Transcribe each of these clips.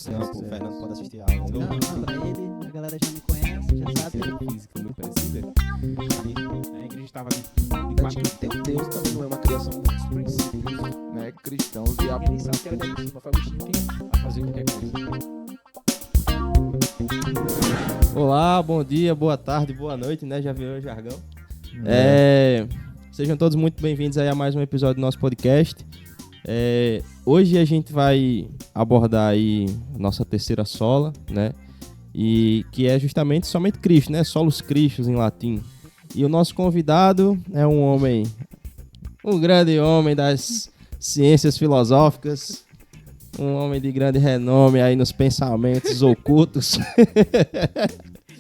Não, pô, o Fernando pode assistir a aula. Não, pra ele, a galera já me conhece, já sabe. Física muito parecida. A igreja estava de Eu acho que tem Deus também não é uma criação dos princípios, né, cristãos e a Ele sabe que era de cima, foi Agostinho quem a fazer qualquer coisa. Olá, bom dia, boa tarde, boa noite, né? Já viu o jargão? Sejam todos muito bem-vindos aí a mais um episódio do nosso podcast. Hoje a gente vai abordar aí a nossa terceira sola, né? E que é justamente somente Cristo, né? Solus Christus em latim. E o nosso convidado é um homem, um grande homem das ciências filosóficas, um homem de grande renome aí nos pensamentos ocultos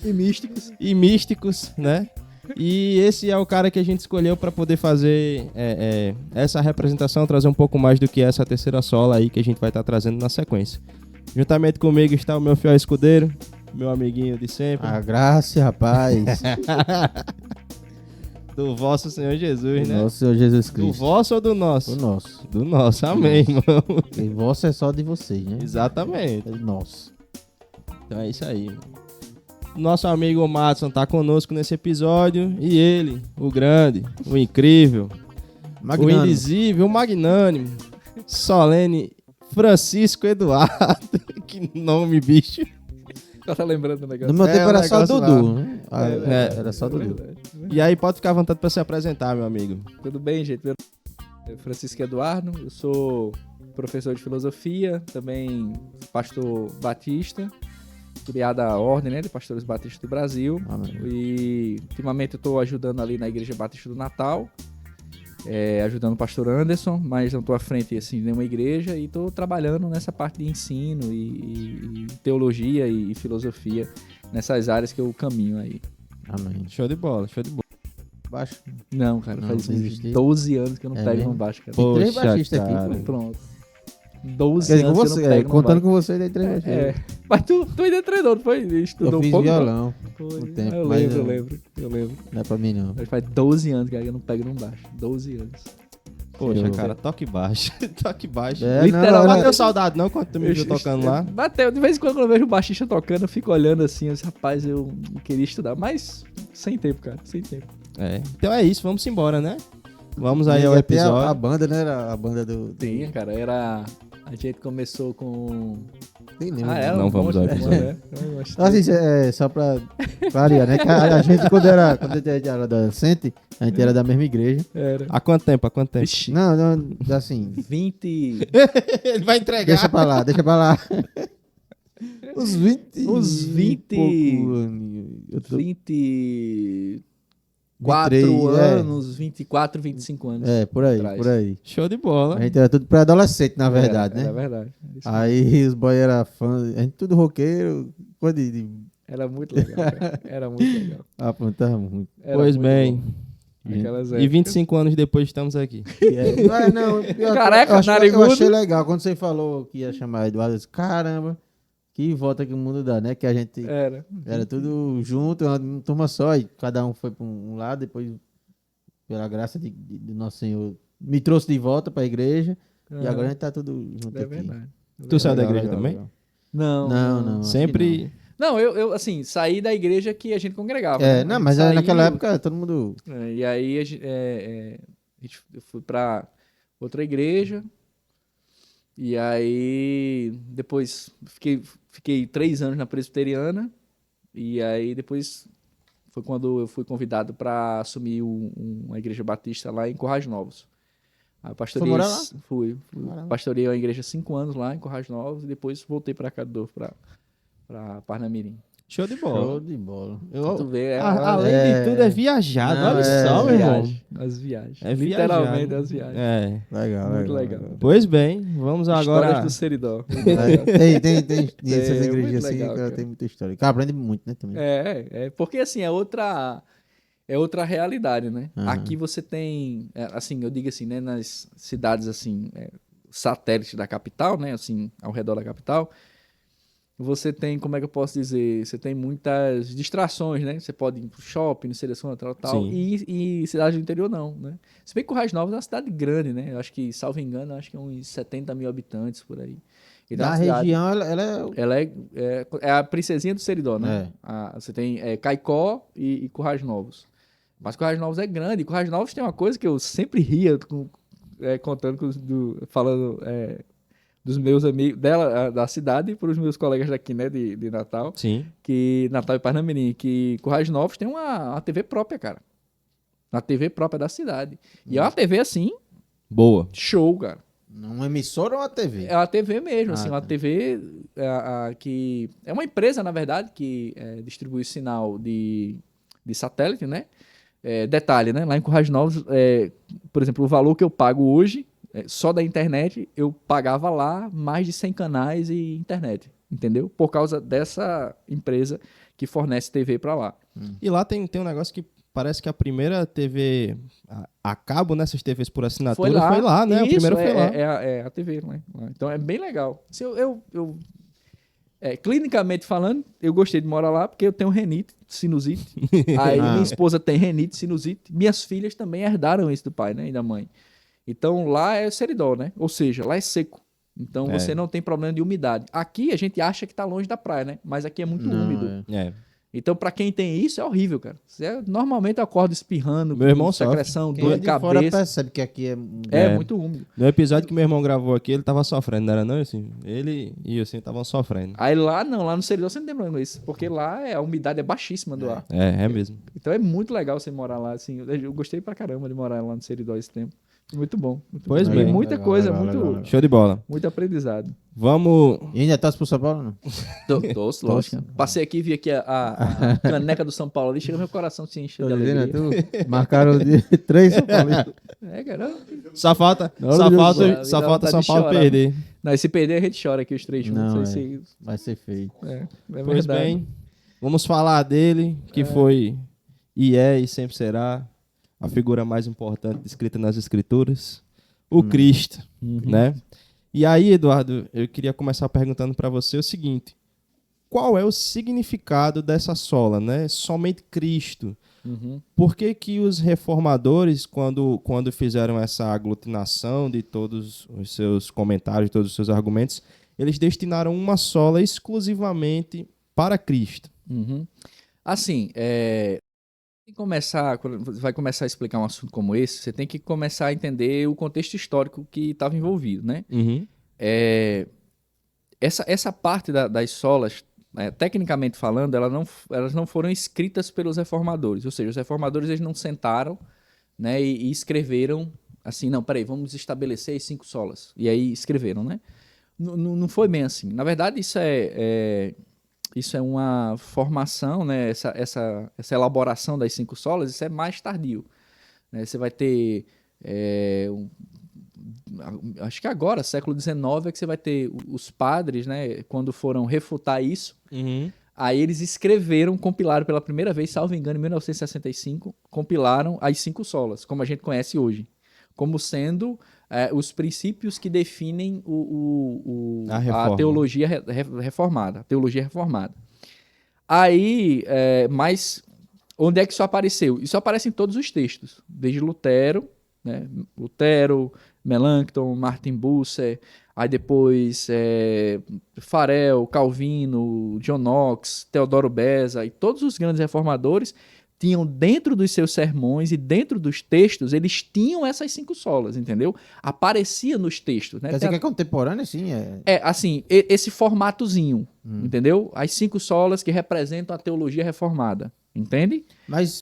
E místicos. místicos, né? E esse é o cara que a gente escolheu para poder fazer essa representação, trazer um pouco mais do que essa terceira sola aí que a gente vai estar trazendo na sequência. Juntamente comigo está o meu fiel escudeiro, meu amiguinho de sempre, A graça, rapaz. do vosso Senhor Jesus, Do né? nosso Senhor Jesus Do Cristo. vosso ou do nosso? Do nosso. Do nosso, amém, irmão. E vosso é só de vocês, né? Exatamente. É do nosso. Então é isso aí, irmão. Nosso amigo Madison tá conosco nesse episódio. E ele, o grande, o incrível, o indizível, o magnânimo, solene Francisco Eduardo. Que nome, bicho. Só tá lembrando do negócio. No meu tempo o era só negócio Dudu, né? Era só Dudu. E aí pode ficar à vontade pra se apresentar, meu amigo. Tudo bem, gente? Meu nome é Francisco Eduardo, eu sou professor de filosofia, também pastor batista, criado a ordem, né, de pastores batistas do Brasil. Amém. E ultimamente eu estou ajudando ali na Igreja Batista do Natal, ajudando o pastor Anderson, mas não estou à frente assim, de nenhuma igreja, e estou trabalhando nessa parte de ensino e teologia e filosofia, nessas áreas que eu caminho aí. Amém. Show de bola, show de bola. Baixo. Não, cara, Não, faz uns desisti. 12 anos que eu não É pego mesmo? no baixo, cara. Pô, Três Poxa, baixistas aqui, cara. pô. Pronto. 12 Quer dizer, com anos que eu você, não pego no contando baixo. com você, daí três baixistas. É, mas tu ainda treinou, não foi? Estudou Eu um fiz pouco? violão. Foi. um tempo, eu mas lembro, eu- eu lembro. Não é pra mim, não. Mas faz 12 anos, cara, que eu não pego no baixo. 12 anos. Poxa, Eu- cara, toque baixo. Toque baixo. É, Literalmente. não, Bateu saudade não quando tu me viu tocando lá? Bateu. De vez em quando eu vejo o baixista tocando, eu fico olhando assim, eu disse, rapaz, eu queria estudar. Mas sem tempo, cara, sem tempo. Então é isso, vamos embora, né? Vamos aí E ao até episódio. A banda, né? Era a banda do... Tinha, cara, era... A gente começou com... Nem lembro. era Não um vamos monte, ao episódio. né? Eu acho que- Assim, só pra variar, né? Que a gente, quando a gente era adolescente, a gente era da mesma igreja. Era. Há quanto tempo? Ixi, Não, assim, 20... Ele vai entregar. deixa pra lá. Uns 20. Uns 20 Eu tô, 24 23, anos, 24, 25 anos. por aí, atrás. por aí. Show de bola. A gente era tudo pré-adolescente, na verdade, Era né? verdade. Isso Aí os boys eram fãs, a gente tudo roqueiro, coisa de Era muito legal, cara. Era muito legal. apontava muito. Era Pois muito bem. bom. Aquelas E épocas. 25 anos depois estamos aqui. Não, pior que Careca, eu narigudo. achei legal quando você falou que ia chamar Eduardo, eu disse, caramba, que volta que o mundo dá, né? Que a gente era tudo junto, uma turma só, e cada um foi para um lado, depois, pela graça de Nosso Senhor, me trouxe de volta para a igreja, e agora a gente tá tudo junto É aqui. verdade. Tu saiu da Legal, igreja legal, também? legal. Não. acho Sempre. Não, eu assim, saí da igreja que a gente congregava. É, né? não, A gente mas saiu, naquela época todo mundo... E aí eu fui pra outra igreja. E aí depois fiquei 3 anos na presbiteriana. E aí depois foi quando eu fui convidado para assumir uma igreja batista lá em Corrais Novos. Aí eu pastorei, morar lá? Fui. Caramba. Pastorei a igreja 5 anos lá em Corrais Novos e depois voltei para Cador, para Parnamirim. Show de Show bola. de bola. Tu vê, Além de tudo, é viajado. Não, Olha é só, meu irmão. As viagens. É Literalmente viajado. as viagens. É. Legal, Muito legal. legal. Pois bem, vamos agora. Histórias do Seridó. Tem essas É, igrejas muito assim legal, que cara. tem muita história. Cara, aprende muito, né, também. Porque assim, é outra realidade, né? Aham. Aqui você tem, assim, eu digo assim, né, nas cidades assim, satélites da capital, né, assim, ao redor da capital, você tem, como é que eu posso dizer, você tem muitas distrações, né? Você pode ir pro shopping, não sei das quantas, tal. Sim. E cidade do interior não, né? Se bem que Currais Novos é uma cidade grande, né? Eu acho que, salvo engano, acho que é uns 70 mil habitantes por aí. Então, Na a cidade, região, ela ela é a princesinha do Seridó, né? Você tem Caicó e Currais Novos. Mas Currais Novos é grande. Currais Novos tem uma coisa que eu sempre ria contando, falando dos meus amigos da cidade para os meus colegas daqui, né, de Natal. Sim. Que Natal e Parnamirim, que Currais Novos tem uma TV própria, cara. Uma TV própria da cidade. E é uma TV assim, Boa. show, cara. uma emissora ou uma TV? É uma TV mesmo, assim, uma tá. TV que... É uma empresa, na verdade, que distribui sinal de satélite, né? Detalhe, né? Lá em Currais Novos, por exemplo, o valor que eu pago hoje, só da internet, eu pagava lá mais de 100 canais e internet, entendeu? Por causa dessa empresa que fornece TV pra lá. E lá tem um negócio que parece que a primeira TV a cabo, nessas TVs por assinatura, foi lá, né? Isso, o primeiro foi lá. É a TV, né? Então é bem legal. Se clinicamente falando, eu gostei de morar lá porque eu tenho renite, sinusite. Aí minha esposa tem renite, sinusite. Minhas filhas também herdaram isso do pai, né? E da mãe. Então lá é Seridó, né? Ou seja, lá é seco. Então você não tem problema de umidade. Aqui a gente acha que tá longe da praia, né? Mas aqui é muito úmido. Então, pra quem tem isso, é horrível, cara. Normalmente eu acordo espirrando, meu irmão secreção, Quem dor é de de fora cabeça. percebe que aqui é... É muito úmido. No episódio que meu irmão gravou aqui, ele tava sofrendo, não era não? Assim, ele e eu assim estavam sofrendo. Aí lá no Seridó você não tem problema com isso. Porque lá a umidade é baixíssima do ar. É mesmo. Então é muito legal você morar lá, assim. Eu gostei pra caramba de morar lá no Seridó esse tempo. Muito bom. Pois bom. bem. E muita Legal, coisa, legal. Show de bola. muito aprendizado. Vamos... E ainda torce pro São Paulo, não? Doce, lógico. Passei aqui, vi aqui a caneca do São Paulo ali, chega meu coração se enche de alegria. Marcaram de 3 São Paulo. Cara. Só falta Deus do céu, Só dá falta vontade São de Paulo chorar. perder. Não, e se perder a gente chora aqui os três juntos. Não, Aí se- vai ser feio. é Pois verdade. bem, vamos falar dele, que foi e sempre será a figura mais importante descrita nas escrituras, o Cristo, né? E aí, Eduardo, eu queria começar perguntando para você o seguinte: qual é o significado dessa sola, né? Somente Cristo. Por que que os reformadores, quando fizeram essa aglutinação de todos os seus comentários, todos os seus argumentos, eles destinaram uma sola exclusivamente para Cristo? Assim, quando você vai começar a explicar um assunto como esse, você tem que começar a entender o contexto histórico que estava envolvido, né? Essa parte das solas, tecnicamente falando, elas não foram escritas pelos reformadores. Ou seja, os reformadores eles não sentaram, né, e escreveram assim, não, peraí, vamos estabelecer as 5 solas. E aí escreveram, né? Não foi bem assim. Na verdade, isso é uma formação, né? Essa elaboração das 5 solas, isso é mais tardio, né? Você vai ter... acho que agora, século XIX, é que você vai ter os padres, né? Quando foram refutar isso, aí eles compilaram pela primeira vez, salvo engano, em 1965, compilaram as 5 solas, como a gente conhece hoje, como sendo os princípios que definem a teologia reformada. Aí, mas onde é que isso apareceu? Isso aparece em todos os textos, desde Lutero, né? Lutero, Melanchthon, Martin Bucer, aí depois Farel, Calvino, John Knox, Teodoro Beza, e todos os grandes reformadores tinham dentro dos seus sermões e dentro dos textos, eles tinham essas 5 solas, entendeu? Aparecia nos textos, né? Quer dizer que é contemporâneo, sim? Assim, esse formatozinho, entendeu? As 5 solas que representam a teologia reformada, entende? Mas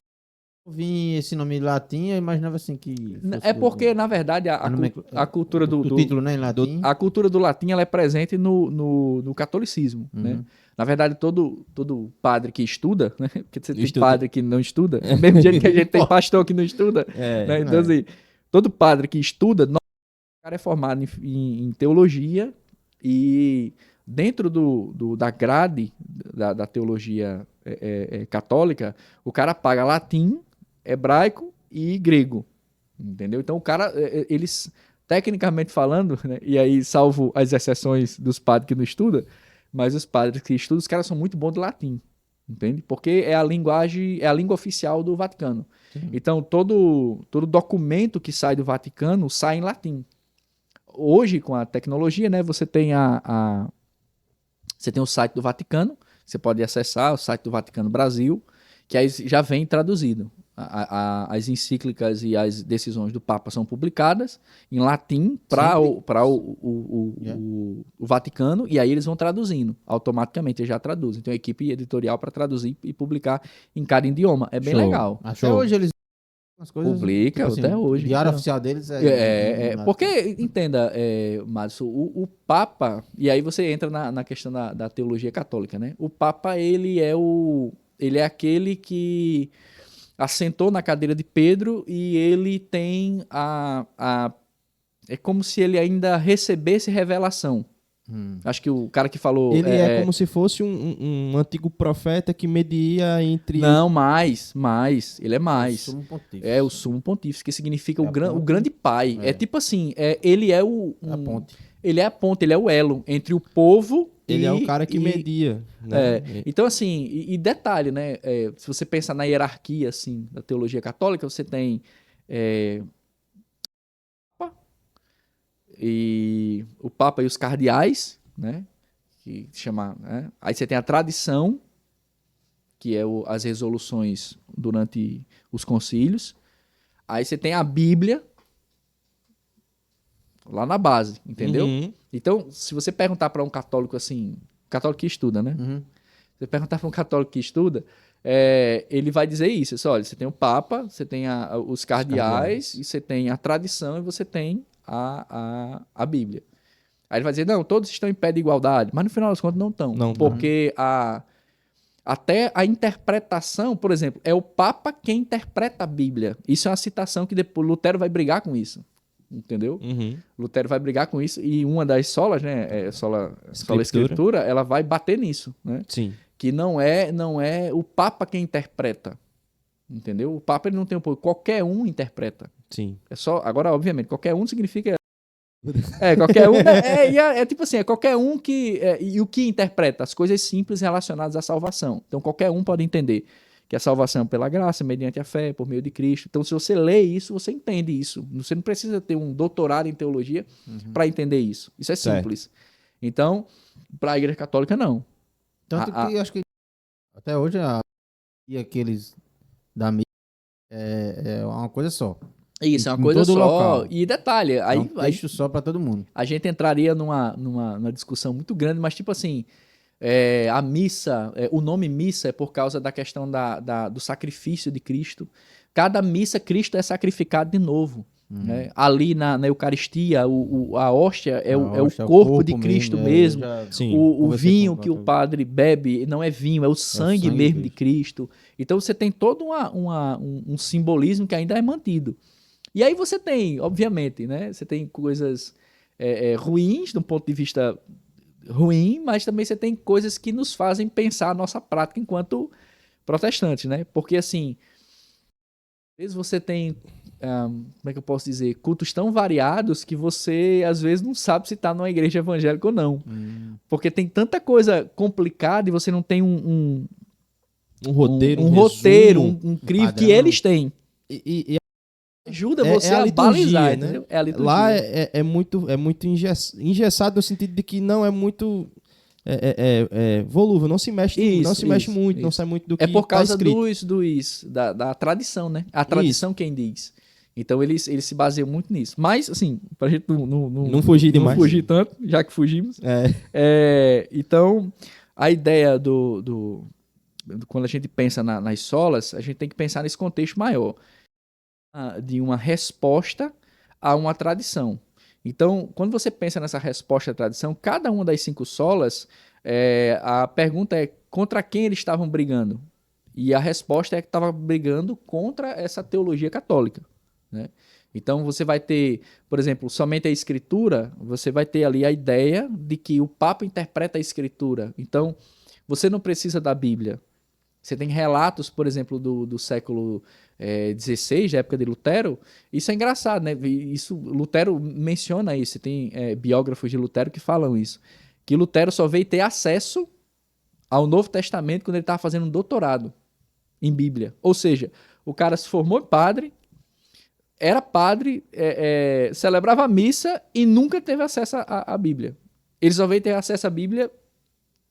eu vi esse nome em latim, eu imaginava assim que... É porque, na verdade, a cultura do título, né, em latim. a cultura do latim ela é presente no catolicismo, né? Na verdade, todo padre que estuda, né? Porque você tem padre que não estuda, do mesmo jeito que a gente tem pastor que não estuda, né? Então, assim, todo padre que estuda, o cara é formado em teologia e dentro da grade da teologia católica, o cara paga latim, hebraico e grego, entendeu? Então, o cara, eles, tecnicamente falando, né? E aí, salvo as exceções dos padres que não estudam, mas os padres que estudam, os caras são muito bons de latim, entende? Porque é a língua oficial do Vaticano. Então, todo documento que sai do Vaticano sai em latim. hoje, com a tecnologia, né, você tem você tem o site do Vaticano, você pode acessar o site do Vaticano Brasil, que aí já vem traduzido. As encíclicas e as decisões do Papa são publicadas em latim para o Vaticano, e aí eles vão traduzindo automaticamente, eles já traduzem. Tem uma equipe editorial para traduzir e publicar em cada idioma. É bem legal. Até hoje eles as coisas, publica, tipo assim, até hoje. O diário Então, oficial deles é porque, entenda, Márcio, o Papa, e aí você entra na questão da teologia católica, né? O Papa, ele é aquele que assentou na cadeira de Pedro e ele tem é como se ele ainda recebesse revelação. Acho que o cara que falou... Ele é como se fosse um antigo profeta que media entre... Não, mais. Ele é mais. O sumo pontífice. É o sumo pontífice, que significa É o grande pai. É tipo assim, ele é a ponte. Ele é a ponte, ele é o elo entre o povo Ele é o cara que media, né? Então, assim, e detalhe, né? Se você pensar na hierarquia, assim, da teologia católica, você tem o Papa e os cardeais, né? Que chama, né? Aí você tem a tradição, que é as resoluções durante os concílios. Aí você tem a Bíblia, lá na base, entendeu? Uhum. Então, se você perguntar para um católico assim, católico que estuda, né? Uhum. Se você perguntar para um católico que estuda, ele vai dizer isso. Olha, você tem o Papa, você tem os cardeais, e você tem a tradição, e você tem a Bíblia. Aí ele vai dizer, não, todos estão em pé de igualdade, mas no final das contas não estão. Não, porque até a interpretação, por exemplo, é o Papa quem interpreta a Bíblia. Isso é uma citação que depois Lutero vai brigar com isso. Entendeu? Uhum. Lutero vai brigar com isso, e uma das solas, né, sola escritura, ela vai bater nisso, né? Sim. Que não é o Papa quem interpreta, entendeu? O Papa ele não tem apoio, qualquer um interpreta. Sim. É só, agora, obviamente, qualquer um significa qualquer um, tipo assim, é qualquer um e o que interpreta as coisas simples relacionadas à salvação. Então qualquer um pode entender que a salvação é pela graça, mediante a fé, por meio de Cristo. Então, se você lê isso, você entende isso. Você não precisa ter um doutorado em teologia para entender isso. Isso é simples. Então, para a Igreja Católica, não. Tanto que acho que até hoje e aqueles da mídia é uma coisa só. Isso, é uma Em coisa todo só. local. E detalhe, aí um texto só para todo mundo. A gente entraria numa discussão muito grande, mas tipo assim, a missa, o nome missa é por causa da questão do sacrifício de Cristo. Cada missa, Cristo é sacrificado de novo. Né? Ali na Eucaristia, a hóstia é o corpo de Cristo mesmo. O vinho que o padre bebe não é vinho, é o sangue mesmo de Cristo. Então você tem todo um simbolismo que ainda é mantido. E aí você tem, obviamente, né? Você tem coisas ruins, de um ponto de vista ruim, mas também você tem coisas que nos fazem pensar a nossa prática enquanto protestantes, né? Porque, assim, às vezes você tem, como é que eu posso dizer, cultos tão variados que você, às vezes, não sabe se está numa igreja evangélica ou não. Porque tem tanta coisa complicada e você não tem um roteiro, um crivo que eles têm. E ajuda você a balizar, né? É a liturgia. Lá é muito engessado no sentido de que não é muito volúvel, não se mexe muito, não sai muito do que é por causa tá da tradição, né? A tradição quem diz. Então eles se baseiam muito nisso. Mas, assim, pra gente não fugir demais. Não fugir tanto, já que fugimos. Então, a ideia quando a gente pensa nas solas, a gente tem que pensar nesse contexto maior. De uma resposta a uma tradição. Então, quando você pensa nessa resposta à tradição, cada uma das 5 solas, a pergunta é contra quem eles estavam brigando. E a resposta é que estava brigando contra essa teologia católica. Né? Então, você vai ter, por exemplo, somente a Escritura, você vai ter ali a ideia de que o Papa interpreta a Escritura. Então, você não precisa da Bíblia. Você tem relatos, por exemplo, do século XVI, da época de Lutero. Isso é engraçado, né? Lutero menciona isso. Tem biógrafos de Lutero que falam isso. Que Lutero só veio ter acesso ao Novo Testamento quando ele estava fazendo um doutorado em Bíblia. Ou seja, o cara se formou padre, era padre, celebrava a missa e nunca teve acesso à Bíblia. Ele só veio ter acesso à Bíblia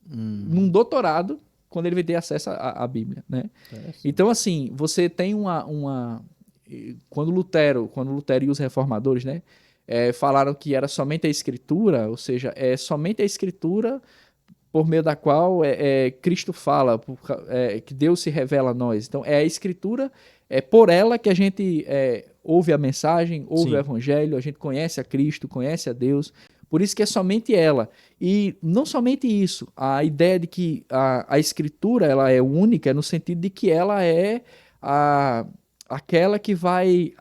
num doutorado, quando ele veio ter acesso à Bíblia, né? Então, assim, você tem quando Lutero e os reformadores, né, falaram que era somente a Escritura, ou seja, é somente a Escritura por meio da qual Cristo fala, que Deus se revela a nós. Então, é a Escritura, é por ela que a gente ouve a mensagem, ouve o Evangelho, a gente conhece a Cristo, conhece a Deus. Por isso que é somente ela. E não somente isso, a ideia de que a Escritura ela é única, é no sentido de que ela é aquela que vai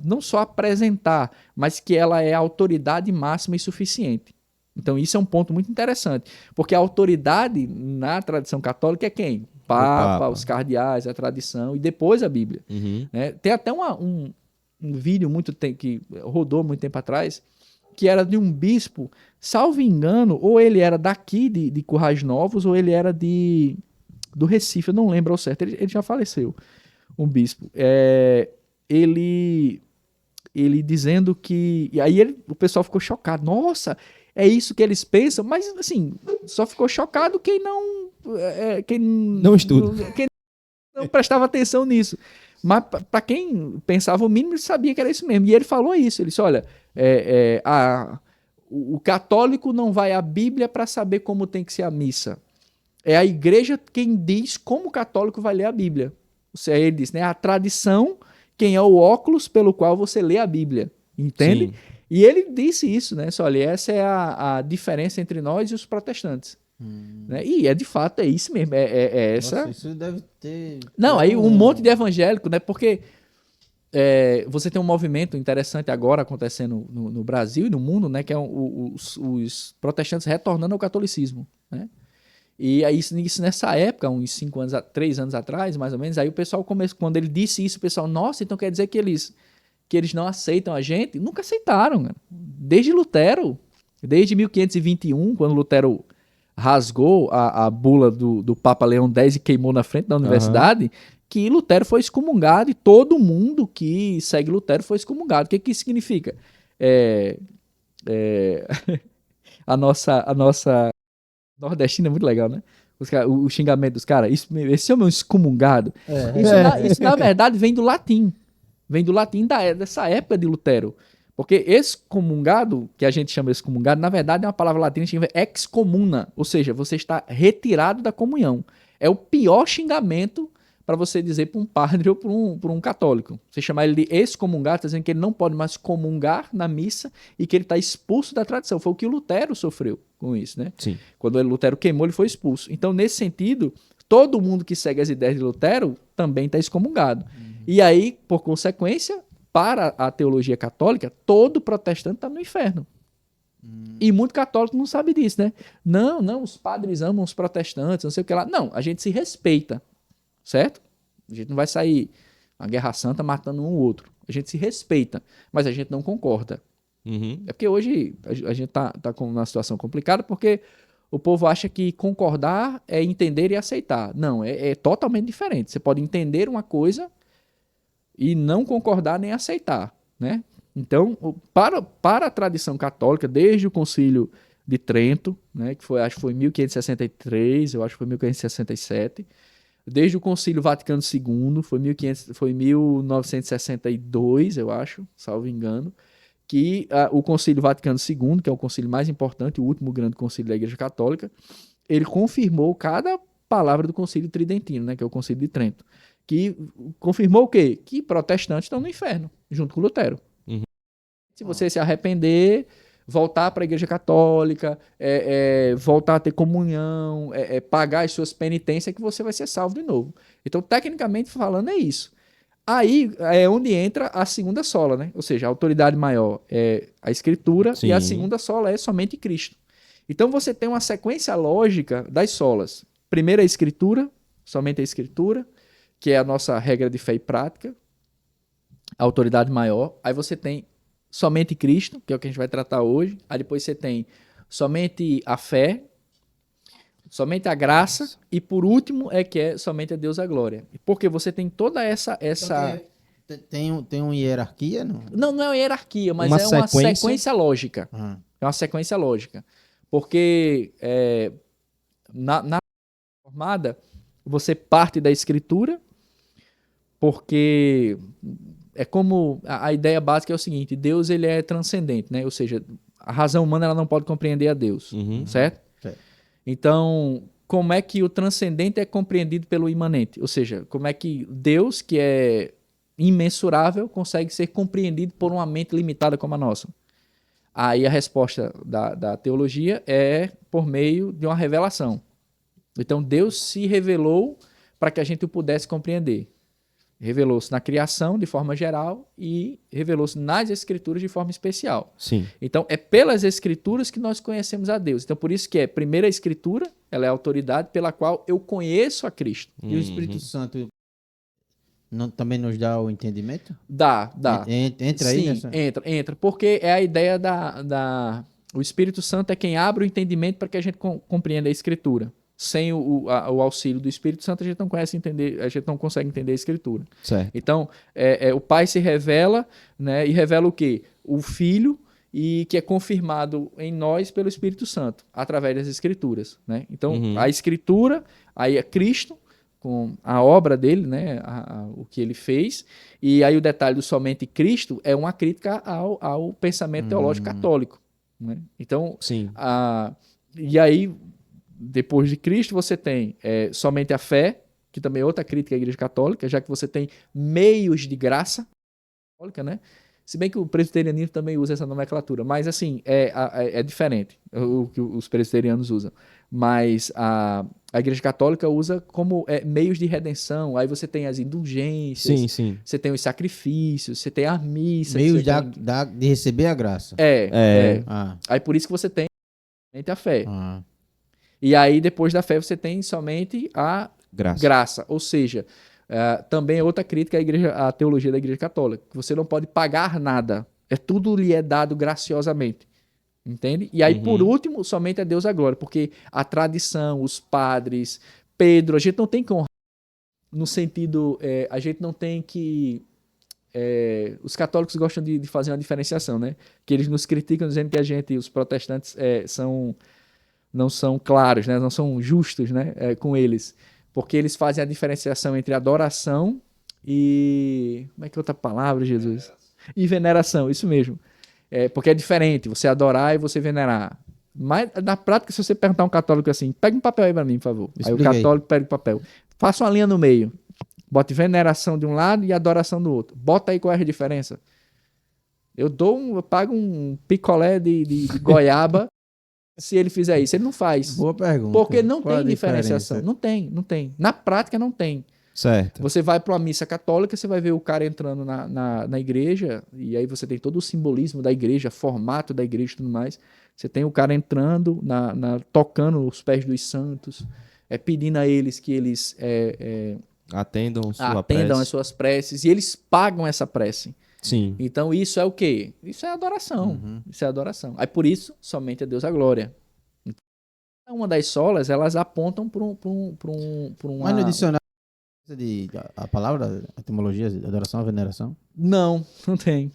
não só apresentar, mas que ela é a autoridade máxima e suficiente. Então isso é um ponto muito interessante, porque a autoridade na tradição católica é quem? Papa, os cardeais, a tradição e depois a Bíblia. Né? Tem até um vídeo que rodou muito tempo atrás, que era de um bispo, salvo engano, ou ele era daqui de Currais Novos, ou ele era do Recife, eu não lembro ao certo, ele já faleceu, um bispo. Ele dizendo que... E aí o pessoal ficou chocado, nossa, é isso que eles pensam, mas assim, só ficou chocado quem não estuda. Quem não prestava atenção nisso. Mas para quem pensava o mínimo, sabia que era isso mesmo. E ele falou isso, ele disse, olha, o católico não vai à Bíblia para saber como tem que ser a missa. É a igreja quem diz como o católico vai ler a Bíblia. Ou seja, ele diz, né, a tradição, quem é o óculos pelo qual você lê a Bíblia. Entende? Sim. E ele disse isso, né? Olha, essa é a diferença entre nós e os protestantes. Né? E de fato é isso mesmo. Essa. Nossa, isso deve ter. Não, aí um monte de evangélico, né? Porque você tem um movimento interessante agora acontecendo no Brasil e no mundo, né? Que é os protestantes retornando ao catolicismo, né? E aí, isso nessa época, uns 3 anos atrás, mais ou menos, aí o pessoal começou, quando ele disse isso, o pessoal, nossa, então quer dizer que eles não aceitam a gente? Nunca aceitaram, né? Desde Lutero, desde 1521, quando Lutero rasgou a bula do Papa Leão X e queimou na frente da universidade, que Lutero foi excomungado e todo mundo que segue Lutero foi excomungado. O que isso significa? A nossa nordestina é muito legal, né? O xingamento dos caras, esse é o meu excomungado. Isso, na verdade, vem do latim. Vem do latim dessa época de Lutero. Porque excomungado, que a gente chama excomungado, na verdade é uma palavra latina que chama excomuna. Ou seja, você está retirado da comunhão. É o pior xingamento para você dizer para um padre ou para um católico. Você chamar ele de excomungado, está dizendo que ele não pode mais comungar na missa e que ele está expulso da tradição. Foi o que o Lutero sofreu com isso, né? Sim. Quando Lutero queimou, ele foi expulso. Então, nesse sentido, todo mundo que segue as ideias de Lutero também está excomungado. E aí, por consequência, para a teologia católica, todo protestante está no inferno. E muito católico não sabe disso, né? Não, os padres amam os protestantes, não sei o que lá. Não, a gente se respeita, certo? A gente não vai sair uma guerra santa matando um ou outro. A gente se respeita, mas a gente não concorda. É porque hoje a gente tá com uma situação complicada, porque o povo acha que concordar é entender e aceitar. Não, é totalmente diferente. Você pode entender uma coisa e não concordar nem aceitar, né? Então, para a tradição católica, desde o Concílio de Trento, né, que acho que foi em 1563, eu acho que foi 1567, desde o Concílio Vaticano II, foi 1962, eu acho, salvo engano, que o Concílio Vaticano II, que é o concílio mais importante, o último grande concílio da Igreja Católica, ele confirmou cada palavra do Concílio Tridentino, né, que é o Concílio de Trento, que confirmou o quê? Que protestantes estão no inferno, junto com Lutero. Se você se arrepender, voltar para a Igreja Católica, voltar a ter comunhão, pagar as suas penitências, que você vai ser salvo de novo. Então, tecnicamente falando, é isso. Aí é onde entra a segunda sola, né? Ou seja, a autoridade maior é a Escritura. Sim. E a segunda sola é somente Cristo. Então você tem uma sequência lógica das solas. Primeiro a Escritura, somente a Escritura, que é a nossa regra de fé e prática, a autoridade maior. Aí você tem somente Cristo, que é o que a gente vai tratar hoje. Aí depois você tem somente a fé, somente a graça, e por último que é somente a Deus a glória. Porque você tem toda essa... Tem uma hierarquia, não? Não é uma hierarquia, mas Uma é uma sequência? sequência lógica. É uma sequência lógica. Porque na formada, você parte da escritura, porque é como a ideia básica é o seguinte: Deus ele é transcendente, né? Ou seja, a razão humana ela não pode compreender a Deus, certo? Certo. Então, como é que o transcendente é compreendido pelo imanente? Ou seja, como é que Deus, que é imensurável, consegue ser compreendido por uma mente limitada como a nossa? Aí a resposta da teologia é por meio de uma revelação. Então, Deus se revelou para que a gente o pudesse compreender. Revelou-se na criação de forma geral e revelou-se nas escrituras de forma especial. Sim. Então, é pelas escrituras que nós conhecemos a Deus. Então, por isso que primeiro a escritura, ela é a autoridade pela qual eu conheço a Cristo. E o Espírito Santo também nos dá o entendimento? Dá. Entra aí Sim, nessa? entra. Porque é a ideia o Espírito Santo é quem abre o entendimento para que a gente compreenda a escritura. Sem o auxílio do Espírito Santo, a gente não consegue entender a Escritura. Certo. Então, o Pai se revela, né, e revela o quê? O Filho, e que é confirmado em nós pelo Espírito Santo, através das Escrituras. Né? Então, a Escritura, aí é Cristo, com a obra dele, né, o que ele fez, e aí o detalhe do somente Cristo é uma crítica ao pensamento teológico católico. Né? Então, Sim. E aí, depois de Cristo, você tem somente a fé, que também é outra crítica à Igreja Católica, já que você tem meios de graça católica, né? Se bem que o presbiterianismo também usa essa nomenclatura, mas assim, é diferente o que os presbiterianos usam. Mas a Igreja Católica usa como meios de redenção, aí você tem as indulgências, Sim. você tem os sacrifícios, você tem a missa. Meios de receber a graça. Aí por isso que você tem somente a fé. E aí, depois da fé, você tem somente a graça. Ou seja, também é outra crítica à teologia da Igreja Católica, que você não pode pagar nada. Tudo lhe é dado graciosamente. Entende? E aí, por último, somente a Deus a glória. Porque a tradição, os padres, Pedro, a gente não tem que honrar. No sentido, a gente não tem que... os católicos gostam de fazer uma diferenciação, né? Que eles nos criticam dizendo que os protestantes, não são claros, né? Não são justos, né? Com eles. Porque eles fazem a diferenciação entre adoração e... Como é que é outra palavra, Jesus? E veneração, isso mesmo. Porque é diferente você adorar e você venerar. Mas, na prática, se você perguntar a um católico assim, pega um papel aí pra mim, por favor. Aí o católico pega o papel. Faça uma linha no meio. Bote veneração de um lado e adoração do outro. Bota aí qual é a diferença. Eu pago um picolé de goiaba se ele fizer isso. Ele não faz. Boa pergunta. Porque não Qual tem a diferenciação. diferença? Não tem. Na prática, não tem. Certo. Você vai para uma missa católica, você vai ver o cara entrando na igreja, e aí você tem todo o simbolismo da igreja, formato da igreja e tudo mais. Você tem o cara entrando, tocando os pés dos santos, pedindo a eles que eles atendam as suas preces, e eles pagam essa prece. Sim. Então isso é o quê? Isso é adoração. Isso é adoração. Aí por isso, somente a Deus a glória. Uma das solas, elas apontam para uma... Mas no dicionário, a palavra, a etimologia, adoração, veneração? Não tem.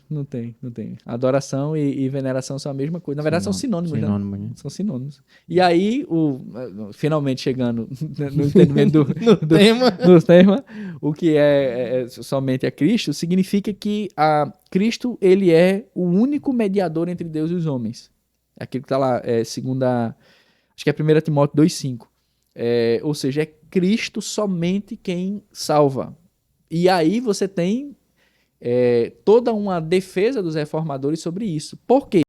Adoração e veneração são a mesma coisa. Na verdade, são sinônimos, né? São sinônimos. E aí, finalmente chegando no entendimento do tema, o que é somente a Cristo, significa que Cristo, ele é o único mediador entre Deus e os homens. Aquilo que está lá, acho que é 1 Timóteo 2,5. Ou seja, é Cristo somente quem salva. E aí você tem toda uma defesa dos reformadores sobre isso. Por quê?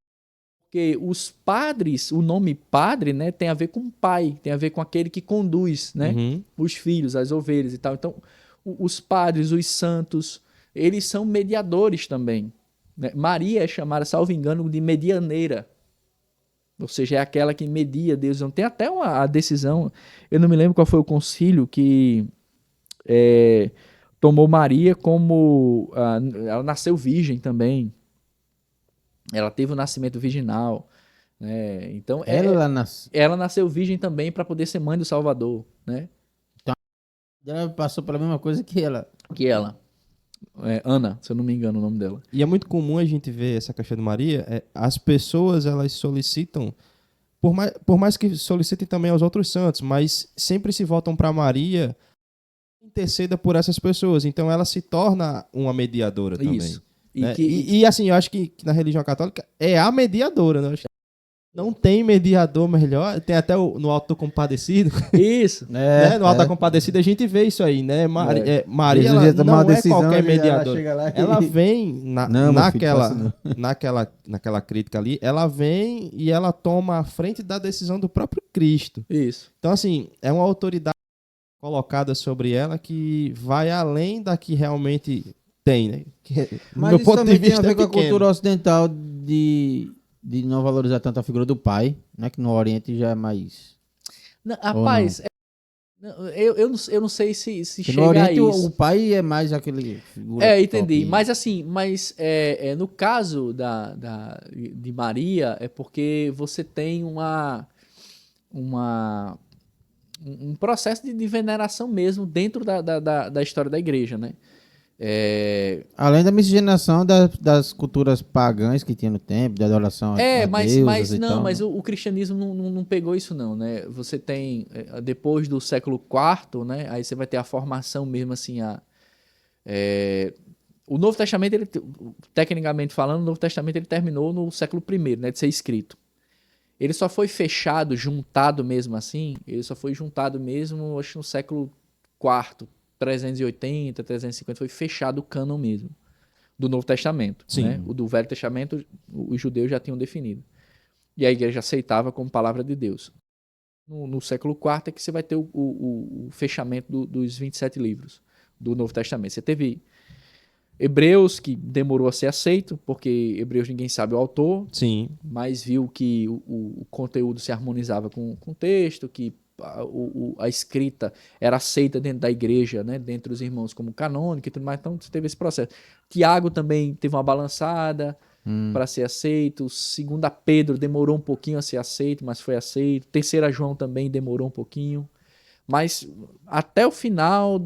Porque os padres, o nome padre, né, tem a ver com pai, tem a ver com aquele que conduz, né, os filhos, as ovelhas e tal. Então, os padres, os santos, eles são mediadores também. Né? Maria é chamada, salvo engano, de medianeira. Ou seja, é aquela que media Deus. Tem até a decisão, eu não me lembro qual foi o concílio que tomou Maria como... ela nasceu virgem também. Ela teve o nascimento virginal. Né? Então, ela nasceu virgem também para poder ser mãe do Salvador. Né? Então, ela passou pela mesma coisa que ela. Ana, se eu não me engano o nome dela. E é muito comum a gente ver essa questão de Maria, as pessoas, elas solicitam, por mais que solicitem também aos outros santos, mas sempre se voltam para Maria, interceda por essas pessoas. Então ela se torna uma mediadora também. Isso. Né? E assim, eu acho que na religião católica é a mediadora, né? Eu acho que não tem mediador melhor. Tem até no Alto do Compadecido. Isso. Né? No Alto da Compadecida a gente vê isso aí, né? Maria, Jesus ia ela tomar não uma é decisão, qualquer ela mediadora. chega lá e- Ela vem Não, meu filho, faça não. naquela crítica ali, ela vem e ela toma a frente da decisão do próprio Cristo. Isso. Então, assim, é uma autoridade colocada sobre ela que vai além da que realmente tem, né? Que, Mas do isso ponto de também tem a vista ver com a pequeno. cultura ocidental de não valorizar tanto a figura do pai, né? Que no Oriente já é mais... Não, rapaz, eu não sei se Porque no chega a Oriente isso. o pai é mais aquele figura Entendi. top. Mas assim, no caso de Maria, é porque você tem um processo de veneração mesmo dentro da história da igreja, né? Além da miscigenação das culturas pagãs que tinha no tempo, de adoração a deusas e tal, mas né? o cristianismo não pegou isso não, né? Você tem, depois do século IV, né? Aí você vai ter a formação mesmo assim, o Novo Testamento, tecnicamente falando, o Novo Testamento ele terminou no século I, né? De ser escrito. Ele só foi fechado, juntado mesmo assim, ele só foi juntado mesmo, acho que no século IV, 380, 350, foi fechado o cânon mesmo, do Novo Testamento. Sim. Né? O do Velho Testamento, os judeus já tinham definido. E a igreja aceitava como palavra de Deus. No século IV é que você vai ter o fechamento dos 27 livros do Novo Testamento. Você teve Hebreus, que demorou a ser aceito, porque Hebreus ninguém sabe o autor, Sim. mas viu que o conteúdo se harmonizava com o texto, que a escrita era aceita dentro da igreja, né, dentre os irmãos como canônica e tudo mais, então teve esse processo. Tiago também teve uma balançada para ser aceito, 2 Pedro demorou um pouquinho a ser aceito, mas foi aceito, 3 João também demorou um pouquinho, mas até o final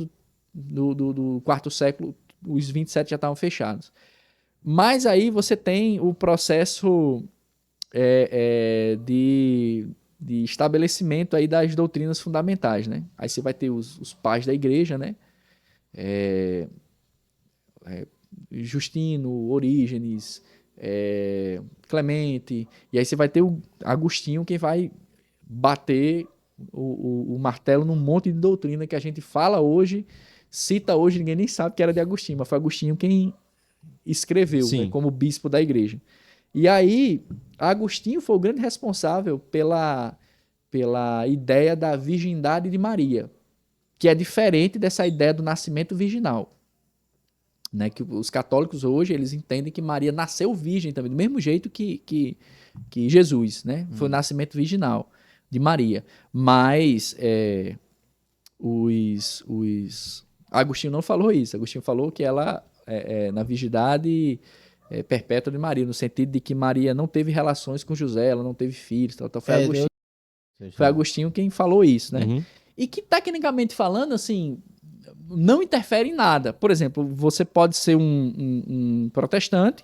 do quarto século, os 27 já estavam fechados. Mas aí você tem o processo de estabelecimento aí das doutrinas fundamentais, né? Aí você vai ter os pais da igreja, né? Justino, Orígenes, Clemente, e aí você vai ter o Agostinho que vai bater o martelo num monte de doutrina que a gente fala hoje, cita hoje, ninguém nem sabe que era de Agostinho, mas foi Agostinho quem escreveu, né, como bispo da igreja. E aí, Agostinho foi o grande responsável pela ideia da virgindade de Maria, que é diferente dessa ideia do nascimento virginal. Né? Que os católicos hoje, eles entendem que Maria nasceu virgem também, do mesmo jeito que Jesus, né? Foi o nascimento virginal de Maria. Mas Agostinho não falou isso. Agostinho falou que ela na virgindade perpétua de Maria, no sentido de que Maria não teve relações com José, ela não teve filhos, tal. Foi Agostinho quem falou isso, né? Uhum. E que, tecnicamente falando, assim, não interfere em nada. Por exemplo, você pode ser um protestante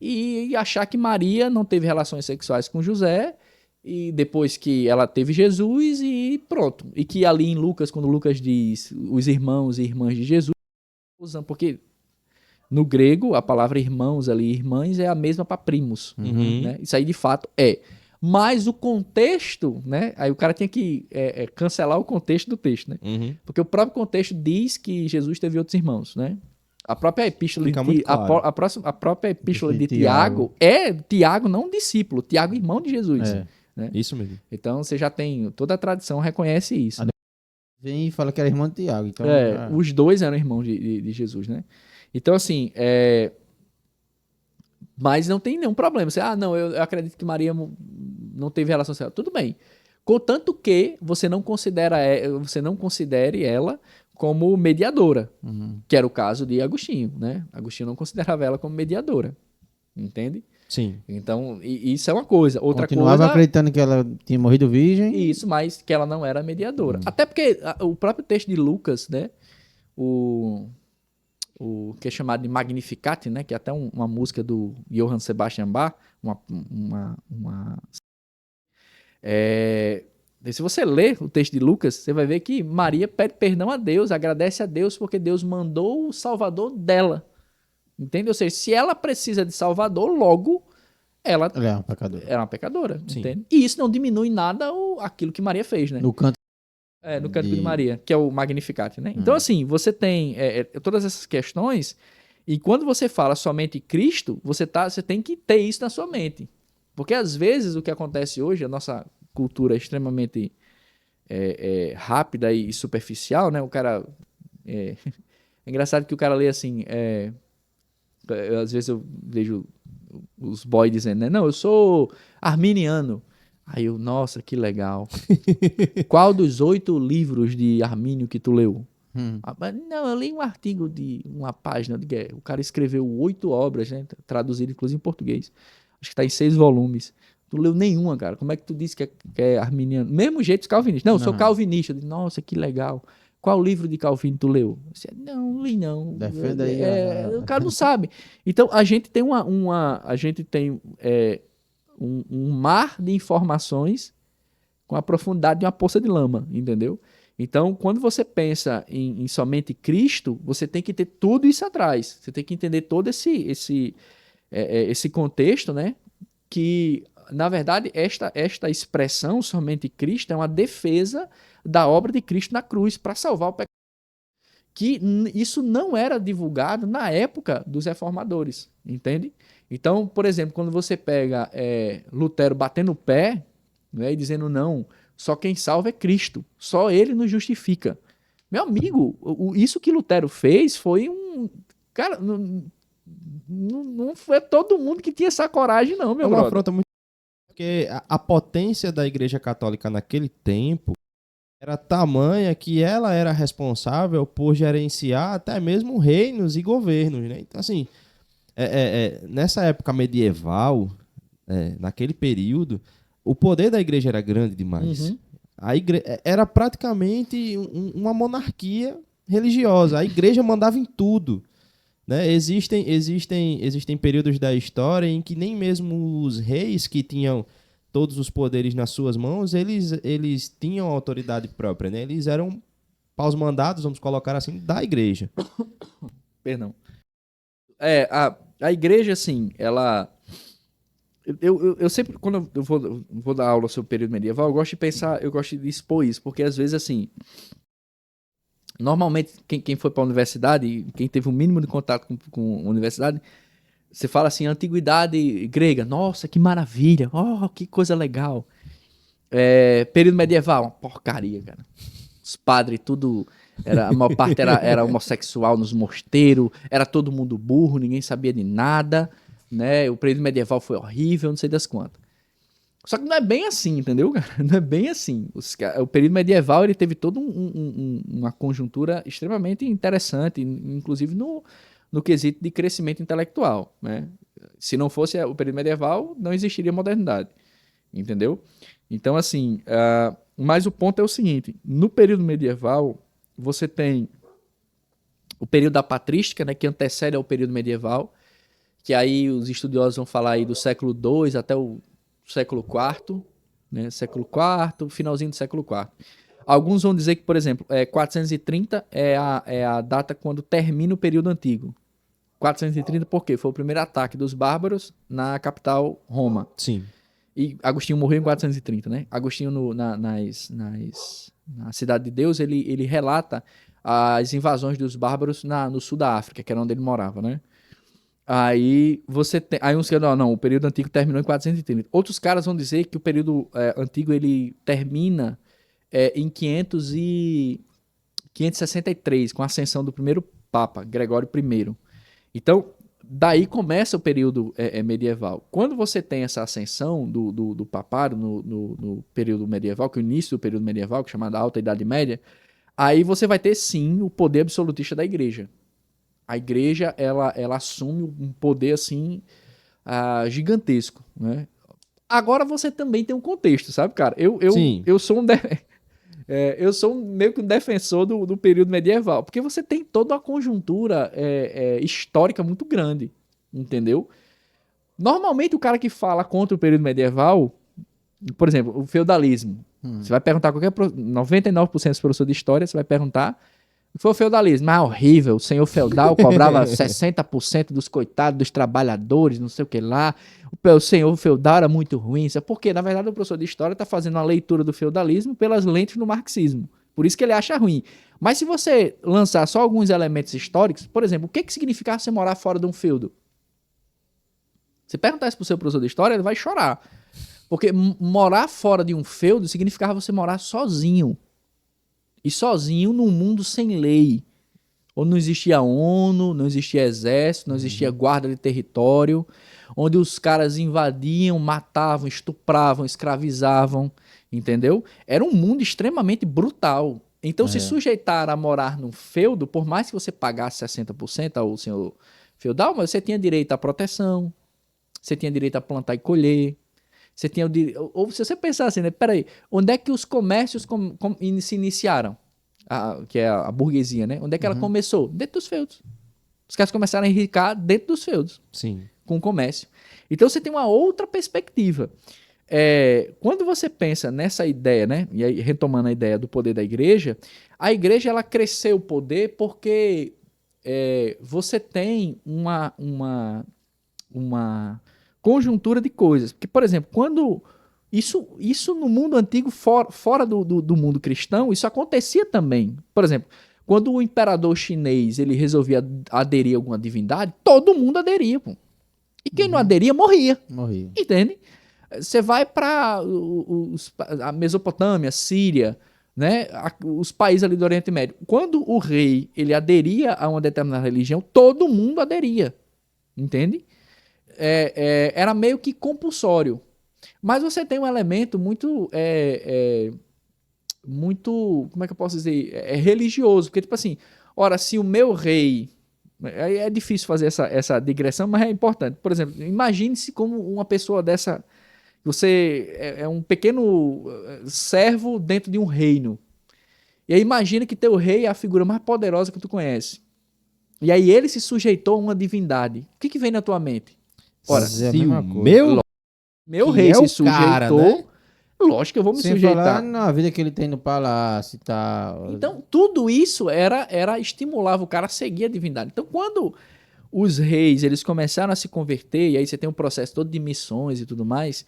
e achar que Maria não teve relações sexuais com José, e depois que ela teve Jesus e pronto. E que ali em Lucas, quando Lucas diz os irmãos e irmãs de Jesus, porque no grego a palavra irmãos ali, irmãs, é a mesma para primos. Né? Isso aí de fato é. Mas o contexto, né? Aí o cara tinha que cancelar o contexto do texto, né? Porque o próprio contexto diz que Jesus teve outros irmãos, né? A própria epístola a própria epístola de Tiago é Tiago não discípulo, Tiago irmão de Jesus. Né? Isso mesmo. Então você já tem, toda a tradição reconhece isso. Vem e fala que era irmão de Tiago. Então, os dois eram irmãos de Jesus, né? Então assim, mas não tem nenhum problema. Você, não, eu acredito que Maria não teve relação sexual. Tudo bem. Contanto que você não considere ela como mediadora, que era o caso de Agostinho, né? Agostinho não considerava ela como mediadora, entende? Sim. Então, isso é uma coisa. Outra continuava coisa, acreditando que ela tinha morrido virgem. Isso, mas que ela não era mediadora. Até porque o próprio texto de Lucas, né? O o que é chamado de Magnificat, né? Que é até uma música do Johann Sebastian Bach, se você ler o texto de Lucas, você vai ver que Maria pede perdão a Deus, agradece a Deus porque Deus mandou o Salvador dela. Entende? Ou seja, se ela precisa de Salvador, logo ela é uma pecadora. é uma pecadora. Entende? E isso não diminui nada aquilo que Maria fez, né? No canto. No Cântico de Maria, que é o Magnificat, né? Então, assim, você tem todas essas questões, e quando você fala somente Cristo, você tem que ter isso na sua mente. Porque, às vezes, o que acontece hoje, a nossa cultura é extremamente rápida e superficial, né? O cara... É engraçado que o cara lê assim... às vezes eu vejo os boys dizendo, né? Não, eu sou arminiano. Aí eu, nossa, que legal. Qual dos 8 livros de Armínio que tu leu? Não, eu li um artigo de uma página. O cara escreveu 8 obras, né? Traduzido inclusive em português. Acho que tá em 6 volumes. Tu leu nenhuma, cara. Como é que tu disse que é arminiano? Mesmo jeito, calvinista. Não, eu sou calvinista. Eu disse, nossa, que legal. Qual livro de Calvino tu leu? Eu disse, não li não. Defenda aí. O cara não sabe. Então, a gente tem um mar de informações com a profundidade de uma poça de lama, entendeu? Então, quando você pensa em somente Cristo, você tem que ter tudo isso atrás. Você tem que entender todo esse contexto, né? Que, na verdade, esta expressão, somente Cristo, é uma defesa da obra de Cristo na cruz para salvar o pecado. Que isso não era divulgado na época dos reformadores, entende? Então, por exemplo, quando você pega Lutero batendo o pé, né, e dizendo não, só quem salva é Cristo, só ele nos justifica. Meu amigo, isso que Lutero fez foi Cara, não foi todo mundo que tinha essa coragem, não, meu brother. Afronta muito. Porque a potência da Igreja Católica naquele tempo era tamanha que ela era responsável por gerenciar até mesmo reinos e governos, né? Então, assim, nessa época medieval, naquele período, o poder da igreja era grande demais. Uhum. Era praticamente uma monarquia religiosa. A igreja mandava em tudo, né? Existem períodos da história em que nem mesmo os reis que tinham todos os poderes nas suas mãos, eles tinham autoridade própria, né? Eles eram paus mandados, vamos colocar assim, da igreja. Perdão. A igreja, assim, ela... Eu sempre, quando eu vou dar aula sobre o período medieval, eu gosto de expor isso, porque às vezes, assim, normalmente, quem foi para a universidade, quem teve o mínimo de contato com a universidade, você fala assim, antiguidade grega, nossa, que maravilha, que coisa legal. Período medieval, uma porcaria, cara. Os padres, tudo, a maior parte era homossexual nos mosteiros, era todo mundo burro, ninguém sabia de nada, né? O período medieval foi horrível, não sei das quantas. Só que não é bem assim, entendeu, cara? Não é bem assim. O período medieval, ele teve toda uma conjuntura extremamente interessante, inclusive no quesito de crescimento intelectual, né? Se não fosse o período medieval, não existiria modernidade, entendeu? Então, assim, mas o ponto é o seguinte, no período medieval, você tem o período da patrística, né, que antecede ao período medieval, que aí os estudiosos vão falar aí do século II até o século IV, né, século IV, finalzinho do século IV. Alguns vão dizer que, por exemplo, 430 é a data quando termina o período antigo. 430 por quê? Foi o primeiro ataque dos bárbaros na capital, Roma. Sim. E Agostinho morreu em 430, né? Agostinho, na Cidade de Deus, ele relata as invasões dos bárbaros no sul da África, que era onde ele morava, né? Aí você tem... Aí uns caras, não, o período antigo terminou em 430. Outros caras vão dizer que o período antigo, ele termina em 563, com a ascensão do primeiro Papa, Gregório I. Então, daí começa o período medieval. Quando você tem essa ascensão do papado no período medieval, que é o início do período medieval, que é chamado Alta Idade Média, aí você vai ter, sim, o poder absolutista da igreja. A igreja, ela assume um poder, assim, gigantesco, né? Agora você também tem um contexto, sabe, cara? Eu sou Eu sou meio que um defensor do período medieval, porque você tem toda uma conjuntura histórica muito grande, entendeu? Normalmente o cara que fala contra o período medieval, por exemplo, o feudalismo, você vai perguntar 99% dos professores de história, você vai perguntar o que foi o feudalismo. Ah, horrível, o senhor feudal cobrava 60% dos coitados, dos trabalhadores, não sei o que lá. O senhor feudal era muito ruim. Porque, na verdade, o professor de história está fazendo uma leitura do feudalismo pelas lentes do marxismo. Por isso que ele acha ruim. Mas se você lançar só alguns elementos históricos, por exemplo, o que significava você morar fora de um feudo? Você perguntar isso para o seu professor de história, ele vai chorar. Porque morar fora de um feudo significava você morar sozinho. E sozinho num mundo sem lei. Onde não existia ONU, não existia exército, não existia guarda de território. Onde os caras invadiam, matavam, estupravam, escravizavam. Entendeu? Era um mundo extremamente brutal. Então se sujeitar a morar num feudo, por mais que você pagasse 60% ao senhor feudal, mas você tinha direito à proteção. Você tinha direito a plantar e colher. Você tinha o direito... Ou se você pensar assim, né? Peraí, onde é que os comércios se iniciaram? Que é a burguesia, né? Onde é que ela começou? Dentro dos feudos. Os caras começaram a enriquecer dentro dos feudos. Sim. Com o comércio. Então você tem uma outra perspectiva. Quando você pensa nessa ideia, né? E aí, retomando a ideia do poder da igreja, a igreja ela cresceu o poder porque você tem uma conjuntura de coisas. Porque, por exemplo, quando isso no mundo antigo, fora do mundo cristão, isso acontecia também. Por exemplo, quando o imperador chinês ele resolvia aderir a alguma divindade, todo mundo aderia. Pô. E quem não aderia, morria. Entende? Você vai para a Mesopotâmia, Síria, né? Os países ali do Oriente Médio. Quando o rei ele aderia a uma determinada religião, todo mundo aderia. Entende? Era meio que compulsório. Mas você tem um elemento muito, como é que eu posso dizer? Religioso. Porque, tipo assim, ora, se o meu rei... É difícil fazer essa digressão, mas é importante. Por exemplo, imagine-se como uma pessoa dessa... Você é um pequeno servo dentro de um reino. E aí imagina que teu rei é a figura mais poderosa que tu conhece. E aí ele se sujeitou a uma divindade. O que vem na tua mente? Ora, se o meu rei se sujeitou, cara, né? Lógico que eu vou me sujeitar. Falar na vida que ele tem no palácio e tal. Então, tudo isso estimulava o cara a seguir a divindade. Então, quando os reis eles começaram a se converter, e aí você tem um processo todo de missões e tudo mais,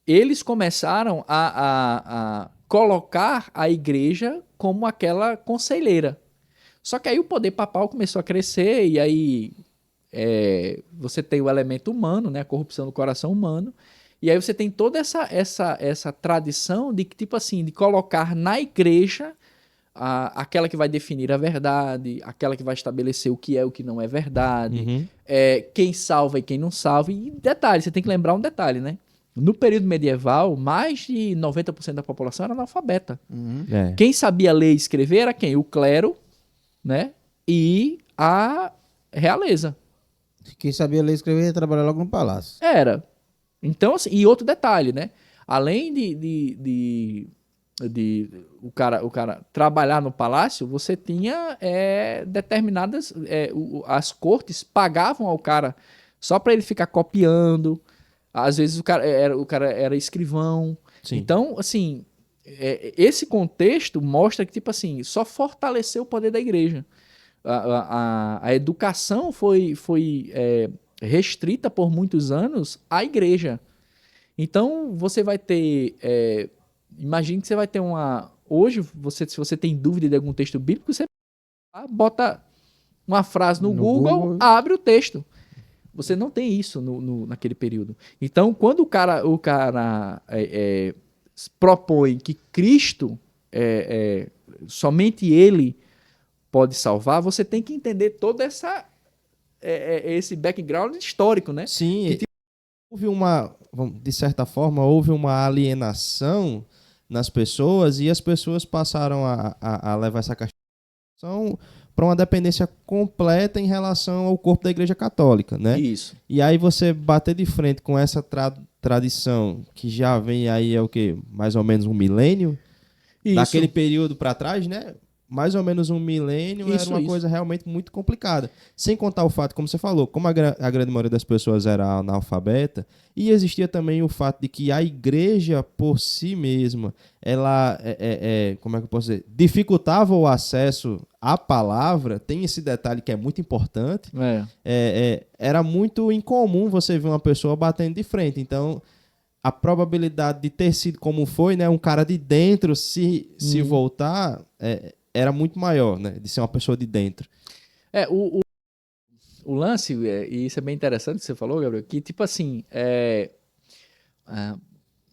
eles começaram a colocar a igreja como aquela conselheira. Só que aí o poder papal começou a crescer, e aí você tem o elemento humano, né, a corrupção do coração humano, e aí você tem toda essa tradição de tipo assim, de colocar na igreja aquela que vai definir a verdade, aquela que vai estabelecer o que é e o que não é verdade, quem salva e quem não salva. E detalhe, você tem que lembrar um detalhe, né? No período medieval, mais de 90% da população era analfabeta. Quem sabia ler e escrever era quem? O clero, né? E a realeza. Quem sabia ler e escrever ia trabalhar logo no palácio. Era. Então, assim, e outro detalhe, né? Além de o cara trabalhar no palácio, você tinha determinadas... as cortes pagavam ao cara só para ele ficar copiando. Às vezes o cara era escrivão. Sim. Então, assim, esse contexto mostra que, tipo assim, só fortaleceu o poder da igreja. A educação foi restrita por muitos anos à igreja. Então, você vai ter... imagine que você vai ter uma... Hoje, se você tem dúvida de algum texto bíblico, você bota uma frase no Google, abre o texto. Você não tem isso naquele período. Então, quando o cara propõe que Cristo, somente ele pode salvar, você tem que entender todo esse background histórico, né? Sim, houve de certa forma, houve uma alienação nas pessoas e as pessoas passaram a levar essa questão para uma dependência completa em relação ao corpo da Igreja Católica, né? Isso. E aí você bater de frente com essa tradição que já vem aí, mais ou menos 1 milênio, daquele período para trás, né? Mais ou menos um milênio, era uma coisa realmente muito complicada. Sem contar o fato, como você falou, como a grande maioria das pessoas era analfabeta, e existia também o fato de que a igreja por si mesma, ela, como é que eu posso dizer, dificultava o acesso à palavra. Tem esse detalhe que é muito importante. Era muito incomum você ver uma pessoa batendo de frente. Então, a probabilidade de ter sido como foi, né, um cara de dentro se voltar... era muito maior, né? De ser uma pessoa de dentro. O lance, e isso é bem interessante que você falou, Gabriel, que tipo assim,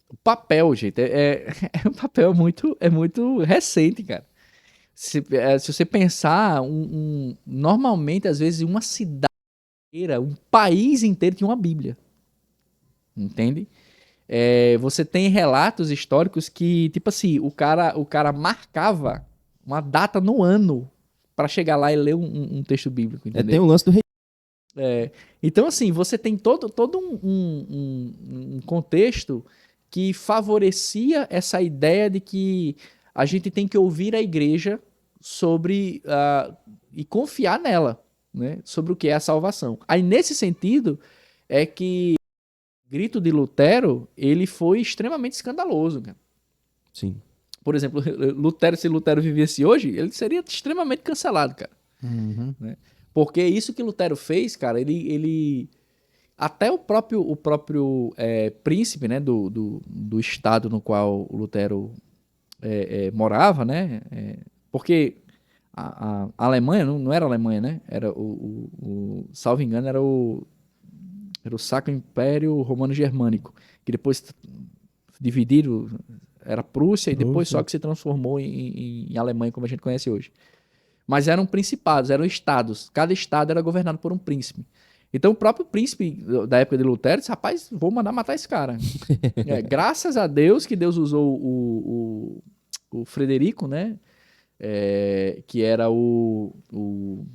o papel, gente, um papel muito recente, cara. Se você pensar, normalmente, às vezes, uma cidade inteira, um país inteiro tinha uma Bíblia. Entende? Você tem relatos históricos que, tipo assim, o cara marcava uma data no ano para chegar lá e ler um texto bíblico, entendeu? Tem o lance do rei. Então, assim, você tem todo um contexto que favorecia essa ideia de que a gente tem que ouvir a igreja sobre e confiar nela, né, sobre o que é a salvação. Aí, nesse sentido, é que o grito de Lutero, ele foi extremamente escandaloso, cara. Sim. Por exemplo, se Lutero vivesse hoje, ele seria extremamente cancelado, cara. Uhum. Né? Porque isso que Lutero fez, cara, ele até o próprio príncipe, né, do estado no qual o Lutero morava, né? Porque a Alemanha não era a Alemanha, né? Era salvo engano, era o Sacro Império Romano-Germânico, que depois dividiram. Era Prússia e depois só que se transformou em Alemanha, como a gente conhece hoje. Mas eram principados, eram estados. Cada estado era governado por um príncipe. Então o próprio príncipe da época de Lutero disse, rapaz, vou mandar matar esse cara. Graças a Deus que Deus usou o Frederico, né? Que era o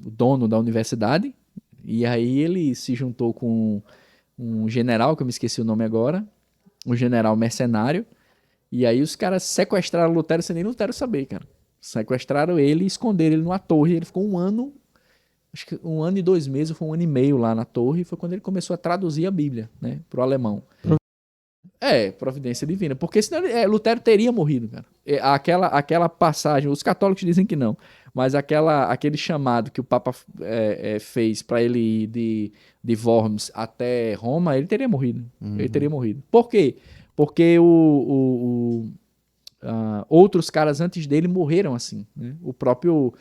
dono da universidade. E aí ele se juntou com um general, que eu me esqueci o nome agora, um general mercenário. E aí os caras sequestraram Lutero sem nem Lutero saber, cara. Sequestraram ele e esconderam ele numa torre. Ele ficou 1 ano, acho que 1 ano e 2 meses, foi 1 ano e meio lá na torre. E foi quando ele começou a traduzir a Bíblia, né, pro alemão. Providência divina. Porque senão Lutero teria morrido, cara. Aquela passagem, os católicos dizem que não, mas aquele chamado que o Papa fez para ele ir de Worms até Roma, ele teria morrido. Ele teria morrido. Por quê? Porque outros caras antes dele morreram assim, né? O próprio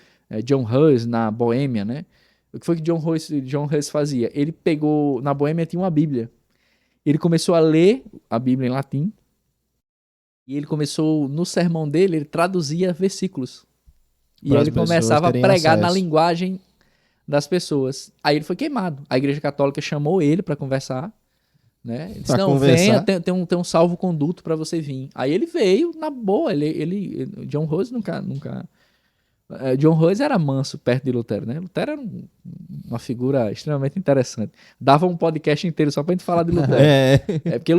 John Hus na Boêmia, né? O que foi que John Hus fazia? Ele pegou, na Boêmia tinha uma Bíblia. Ele começou a ler a Bíblia em latim e ele começou, no sermão dele, ele traduzia versículos. E aí ele começava a pregar na linguagem das pessoas. Aí ele foi queimado. A Igreja Católica chamou ele para conversar. Né? Ele disse, não, venha, tem um salvo-conduto para você vir. Aí ele veio, na boa. John Hus nunca... John Hus era manso perto de Lutero, né? Lutero era uma figura extremamente interessante. Dava um podcast inteiro só pra gente falar de Lutero. Porque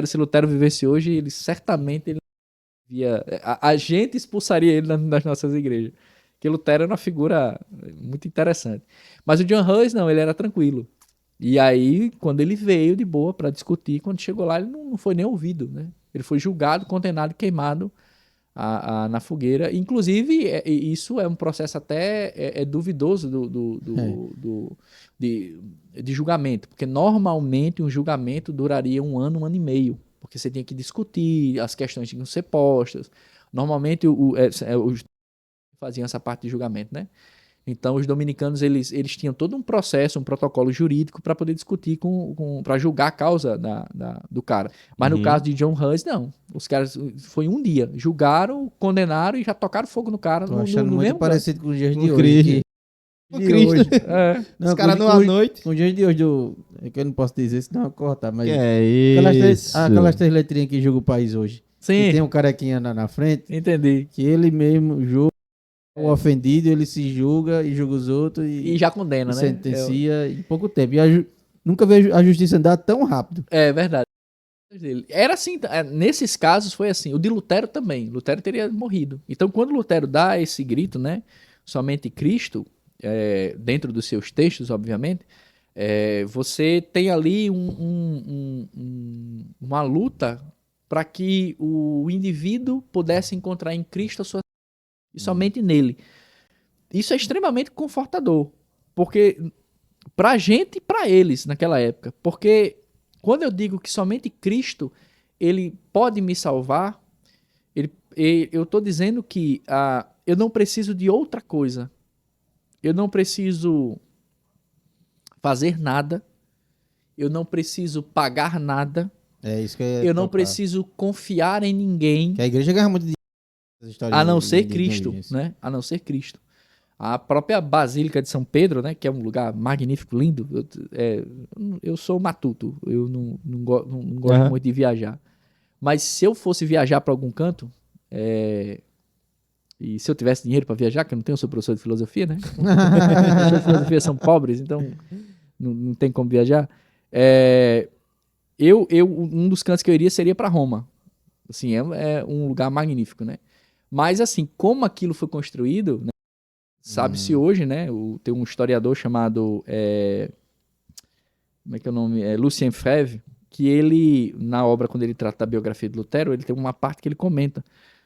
se Lutero vivesse hoje, ele certamente via... A gente expulsaria ele das nossas igrejas. Porque Lutero era uma figura muito interessante. Mas o John Hus, não, ele era tranquilo. E aí, quando ele veio de boa para discutir, quando chegou lá, ele não foi nem ouvido, né? Ele foi julgado, condenado e queimado na fogueira. Inclusive, isso é um processo até duvidoso de julgamento, porque normalmente um julgamento duraria 1 ano, 1 ano e meio, porque você tinha que discutir, as questões tinham que ser postas. Normalmente, os faziam essa parte de julgamento, né? Então, os dominicanos, eles tinham todo um processo, um protocolo jurídico para poder discutir, para julgar a causa do cara. Mas no caso de John Hus, não. Os caras, foi 1 dia. Julgaram, condenaram e já tocaram fogo no cara. Tô achando muito mesmo parecido com os dias de hoje. O Cristo. Os caras numa noite. Com os dias de hoje, que eu não posso dizer, senão eu vou cortar. Mas isso? Aquelas 3 letrinhas que julga o país hoje. Sim. E tem um carequinha na frente. Entendi. Que ele mesmo julga. O ofendido, ele se julga e julga os outros e já condena, né? Sentencia em pouco tempo. E nunca vejo a justiça andar tão rápido. É verdade. Era assim, nesses casos foi assim. O de Lutero também. Lutero teria morrido. Então, quando Lutero dá esse grito, né? Somente Cristo, dentro dos seus textos, obviamente, você tem ali uma luta para que o indivíduo pudesse encontrar em Cristo a sua e somente nele. Isso é extremamente confortador, porque pra gente e pra eles naquela época, porque quando eu digo que somente Cristo ele pode me salvar, eu estou dizendo que eu não preciso de outra coisa, eu não preciso fazer nada, eu não preciso pagar nada, É isso que eu não preciso confiar em ninguém, que a igreja ganha muito dinheiro. a não ser Cristo, né? A não ser Cristo. A própria Basílica de São Pedro, né, que é um lugar magnífico, lindo. Eu sou matuto, eu não gosto muito de viajar. Mas se eu fosse viajar para algum canto, e se eu tivesse dinheiro para viajar, que eu não tenho, eu sou professor de filosofia, né? Os professores de filosofia são pobres, então não tem como viajar. Um dos cantos que eu iria seria para Roma. Assim, é um lugar magnífico, né? Mas assim, como aquilo foi construído, né? Sabe-se hoje, né? Tem um historiador chamado. Como é que é o nome? Lucien Febvre, que ele, na obra, quando ele trata da biografia de Lutero, ele tem uma parte que ele comenta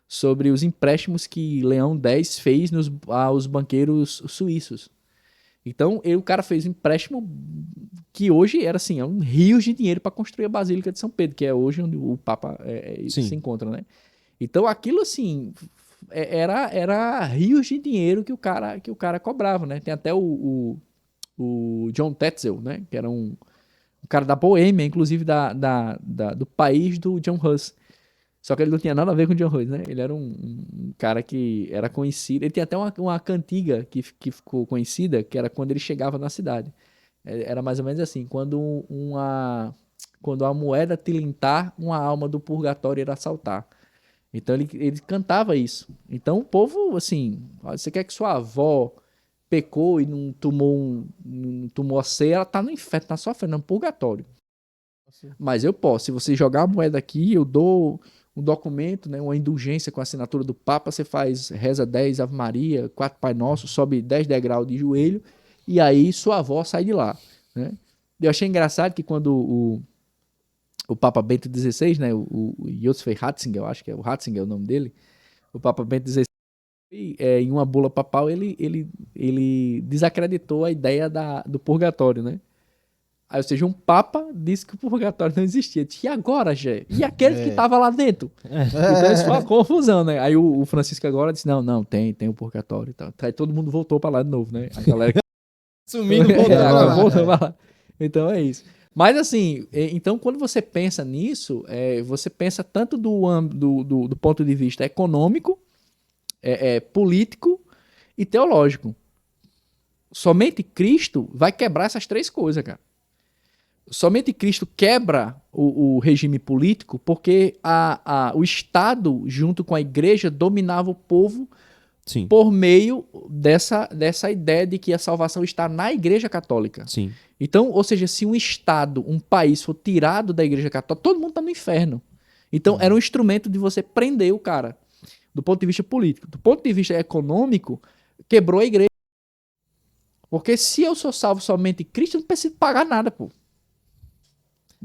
sobre os empréstimos que Leão X fez aos banqueiros suíços. Então, o cara fez um empréstimo que hoje era assim, um rio de dinheiro para construir a Basílica de São Pedro, que é hoje onde o Papa se encontra, né? Então, aquilo assim. Era rios de dinheiro que o cara cobrava, né? Tem até o John Tetzel, né? Que era um cara da Boêmia, inclusive do país do John Hus. Só que ele não tinha nada a ver com o John Hus, né? Ele era um cara que era conhecido. Ele tinha até uma cantiga que ficou conhecida, que era quando ele chegava na cidade. Era mais ou menos assim, quando a moeda tilintar, uma alma do purgatório irá saltar. Então ele cantava isso. Então o povo, assim, você quer que sua avó pecou e não tomou a ceia, ela tá no inferno, tá sofrendo, no purgatório. Mas eu posso, se você jogar a moeda aqui, eu dou um documento, né, uma indulgência com a assinatura do Papa, você reza 10 Ave Maria, 4 Pai Nosso, sobe 10 degraus de joelho, e aí sua avó sai de lá, né? Eu achei engraçado que quando o Papa Bento XVI, né, o Josef Ratzinger, eu acho que é o Ratzinger o nome dele, o Papa Bento XVI, em uma bula papal, ele desacreditou a ideia do purgatório, né? Aí, ou seja, um papa disse que o purgatório não existia. E agora, Gé? E aquele que estava lá dentro? Então isso foi uma confusão, né? Aí o Francisco agora disse, não, tem o purgatório e tal. Aí todo mundo voltou pra lá de novo, né? A galera... Sumindo, voltou pra lá. Então é isso. Mas assim, então quando você pensa nisso, você pensa tanto do ponto de vista econômico, político e teológico. Somente Cristo vai quebrar essas três coisas, cara. Somente Cristo quebra o regime político porque o Estado, junto com a igreja, dominava o povo. Sim. Por meio dessa ideia de que a salvação está na Igreja Católica. Sim. Então, ou seja, se um Estado, um país for tirado da Igreja Católica, todo mundo está no inferno. Então, era um instrumento de você prender o cara, do ponto de vista político. Do ponto de vista econômico, quebrou a igreja. Porque se eu sou salvo somente em Cristo, eu não preciso pagar nada, pô.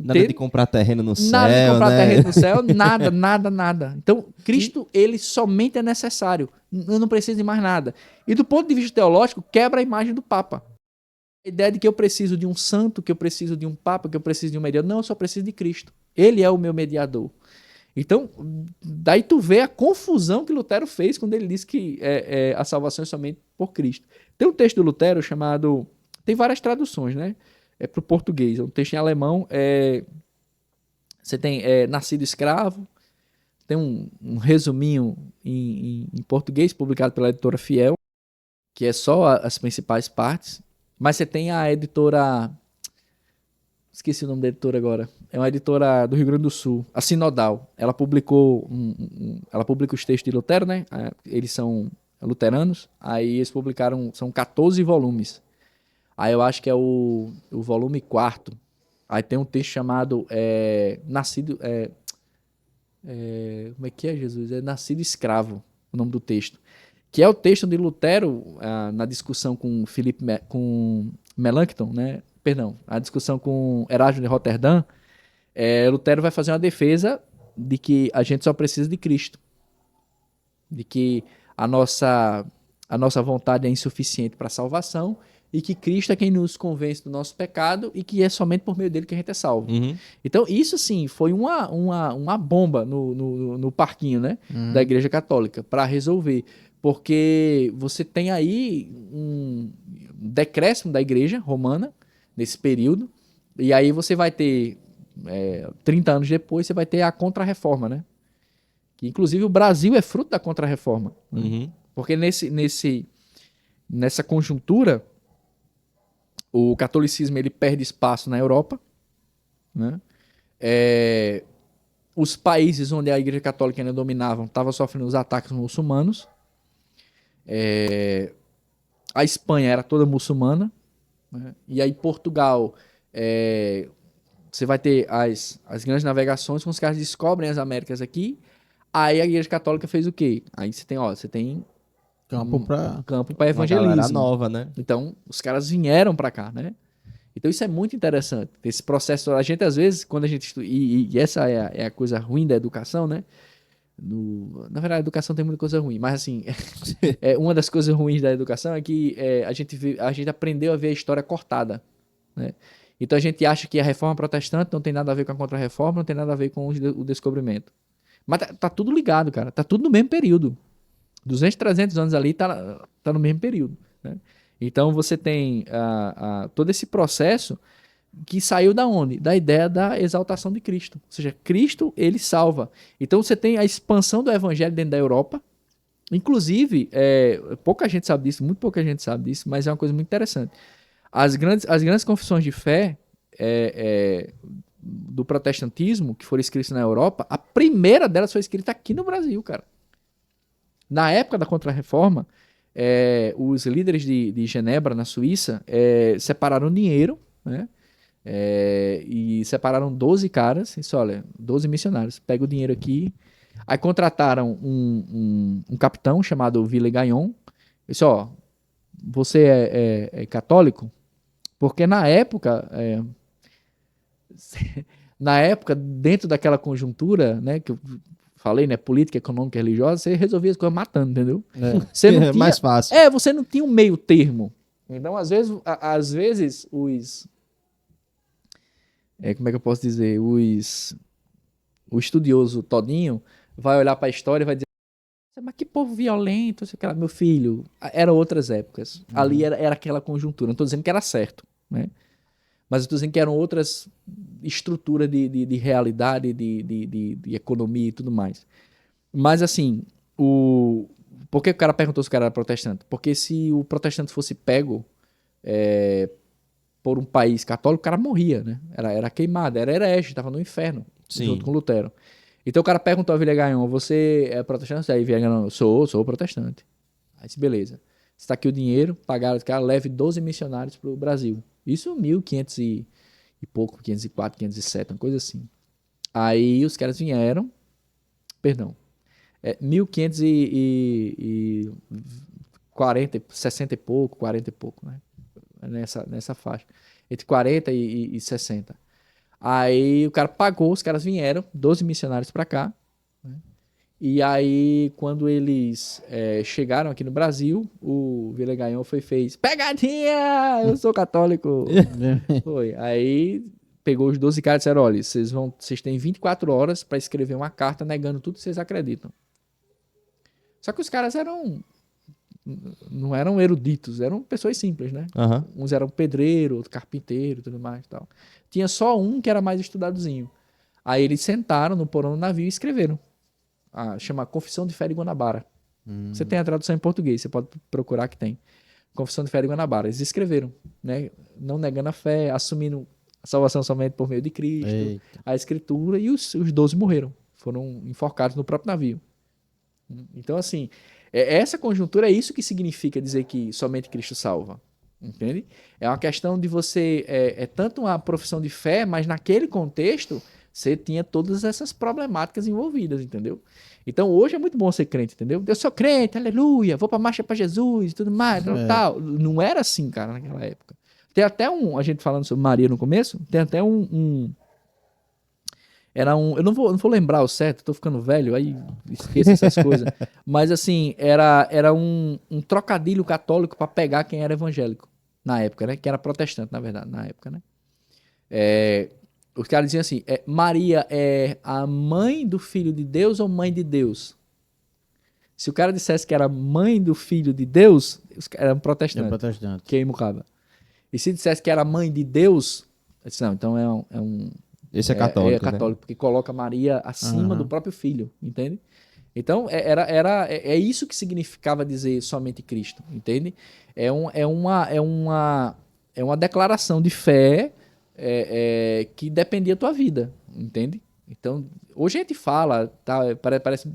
Nada de comprar terreno no céu, nada de comprar né? terreno no céu, nada. Então, Cristo, ele somente é necessário. Eu não preciso de mais nada. E do ponto de vista teológico, quebra a imagem do Papa. A ideia de que eu preciso de um santo, que eu preciso de um Papa, que eu preciso de um mediador. Não, eu só preciso de Cristo. Ele é o meu mediador. Então, daí tu vê a confusão que Lutero fez quando ele disse que a salvação é somente por Cristo. Tem um texto do Lutero chamado... Tem várias traduções, né? Para o português. É um texto em alemão. Você tem Nascido Escravo. Tem um resuminho em português, publicado pela editora Fiel, que é só as principais partes. Mas você tem a editora... Esqueci o nome da editora agora. É uma editora do Rio Grande do Sul, a Sinodal. Ela publicou ela publica os textos de Lutero, né? Eles são luteranos. Aí eles publicaram, são 14 volumes. Aí eu acho que é o volume 4. Aí tem um texto chamado Nascido... como é que é, Jesus? É Nascido Escravo, o nome do texto. Que é o texto de Lutero, na discussão com com Melanchthon, né? Perdão, a discussão com Erasmo de Roterdã. Lutero vai fazer uma defesa de que a gente só precisa de Cristo. De que a nossa vontade é insuficiente para a salvação e que Cristo é quem nos convence do nosso pecado e que é somente por meio dele que a gente é salvo. Uhum. Então, isso sim, foi uma bomba no parquinho, né, da Igreja Católica para resolver. Porque você tem aí um decréscimo da Igreja Romana nesse período, e aí você vai ter, 30 anos depois, você vai ter a Contra-Reforma, né? Que, inclusive, o Brasil é fruto da Contra-Reforma. Né? Uhum. Porque nessa conjuntura, o catolicismo ele perde espaço na Europa, né? Os países onde a Igreja Católica ainda dominavam estavam sofrendo os ataques muçulmanos. A Espanha era toda muçulmana, né? E aí Portugal, você vai ter as grandes navegações, quando os caras descobrem as Américas aqui, aí a Igreja Católica fez o quê? Aí você tem Campo pra para Uma galera evangelismo. nova, né? Então, os caras vieram para cá, né? Então, isso é muito interessante. Esse processo, a gente, às vezes, quando a gente estuda, e essa é a coisa ruim da educação, né? Na verdade, a educação tem muita coisa ruim, mas, assim, uma das coisas ruins da educação é que a gente aprendeu a ver a história cortada, né? Então, a gente acha que a reforma protestante não tem nada a ver com a contra-reforma, não tem nada a ver com o descobrimento. Mas tá tudo ligado, cara. Tá tudo no mesmo período. 200, 300 anos ali tá no mesmo período, né? Então você tem todo esse processo que saiu da onde? Da ideia da exaltação de Cristo. Ou seja, Cristo, ele salva. Então você tem a expansão do evangelho dentro da Europa. Inclusive, pouca gente sabe disso, muito pouca gente sabe disso, mas é uma coisa muito interessante. As grandes confissões de fé do protestantismo, que foram escritas na Europa, a primeira delas foi escrita aqui no Brasil, cara. Na época da Contra-Reforma, os líderes de Genebra, na Suíça, separaram dinheiro, né? E separaram 12 caras. Isso, olha, 12 missionários. Pega o dinheiro aqui. Aí contrataram um capitão chamado Villegaillon. Disse, ó, você é católico? Porque na época, dentro daquela conjuntura, né, que eu falei, né, política, econômica, religiosa, você resolvia as coisas matando, entendeu? Você não tinha, mais fácil. Você não tinha um meio termo. Então, às vezes como é que eu posso dizer? O estudioso todinho vai olhar para a história e vai dizer, mas que povo violento, sei lá, meu filho. Eram outras épocas. Ali era aquela conjuntura. Não estou dizendo que era certo, né? Mas eu estou dizendo que eram outras estruturas de realidade, de economia e tudo mais. Mas, assim, por que o cara perguntou se o cara era protestante? Porque se o protestante fosse pego por um país católico, o cara morria, né? Era queimado, era herege, estava no inferno, junto com Lutero. Então o cara perguntou a Villegaillon, você é protestante? Aí Villegaillon, sou protestante. Aí disse, beleza. Está aqui o dinheiro, pagaram os caras, leve 12 missionários para o Brasil. Isso 1500 e pouco, 504, 507, uma coisa assim. Aí os caras vieram, 1540, 60 e pouco, 40 e pouco, né? Nessa faixa. Entre 40 e 60. Aí o cara pagou, os caras vieram, 12 missionários para cá, né? E aí, quando eles chegaram aqui no Brasil, o Villegaillon fez pegadinha, eu sou católico. Foi. Aí pegou os 12 caras e disseram, olha, vocês têm 24 horas para escrever uma carta negando tudo que vocês acreditam. Só que os caras não eram eruditos, eram pessoas simples, né? Uhum. Uns eram pedreiro, outro carpinteiro, tudo mais e tal. Tinha só um que era mais estudadozinho. Aí eles sentaram no porão do navio e escreveram. Chama Confissão de Fé de Guanabara. Você tem a tradução em português, você pode procurar que tem. Confissão de Fé de Guanabara. Eles escreveram, né? Não negando a fé, assumindo a salvação somente por meio de Cristo, Eita. a escritura, e os 12 morreram. Foram enforcados no próprio navio. Então, assim, essa conjuntura é isso que significa dizer que somente Cristo salva. entende? É uma questão de você, é tanto uma profissão de fé, mas naquele contexto, você tinha todas essas problemáticas envolvidas, entendeu? Então, hoje é muito bom ser crente, entendeu? Eu sou crente, aleluia, vou pra marcha pra Jesus e tudo mais, tal. Não era assim, cara, naquela época. Tem até a gente falando sobre Maria no começo, tem até eu não vou lembrar o certo, tô ficando velho, aí esqueço essas coisas. Mas assim, era um trocadilho católico para pegar quem era evangélico na época, né? Que era protestante, na verdade, na época, né? Os caras diziam assim, Maria é a mãe do filho de Deus ou mãe de Deus? Se o cara dissesse que era mãe do filho de Deus, era um protestante. É protestante. Queima o cabo. E se dissesse que era mãe de Deus, eu disse, não, então é um Esse é católico, é católico, né? Porque coloca Maria acima do próprio filho, entende? Então, é isso que significava dizer somente Cristo, entende? É uma declaração de fé que dependia da tua vida, entende? Então, hoje a gente fala, tá, parece,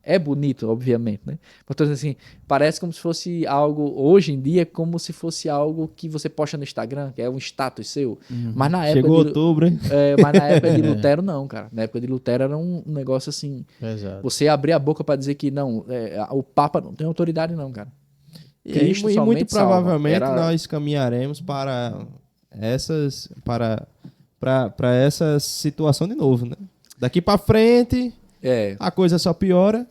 é bonito, obviamente, né? Mas tô dizendo assim, parece como se fosse algo, hoje em dia, como se fosse algo que você posta no Instagram, que é um status seu. Mas na época Chegou outubro, hein? mas na época de Lutero, não, cara. Na época de Lutero era um negócio assim. Exato. Você abrir a boca para dizer que não, o Papa não tem autoridade, não, cara. Cristo E muito somente salva. provavelmente nós caminharemos para essa situação de novo, né? Daqui para frente, a coisa só piora.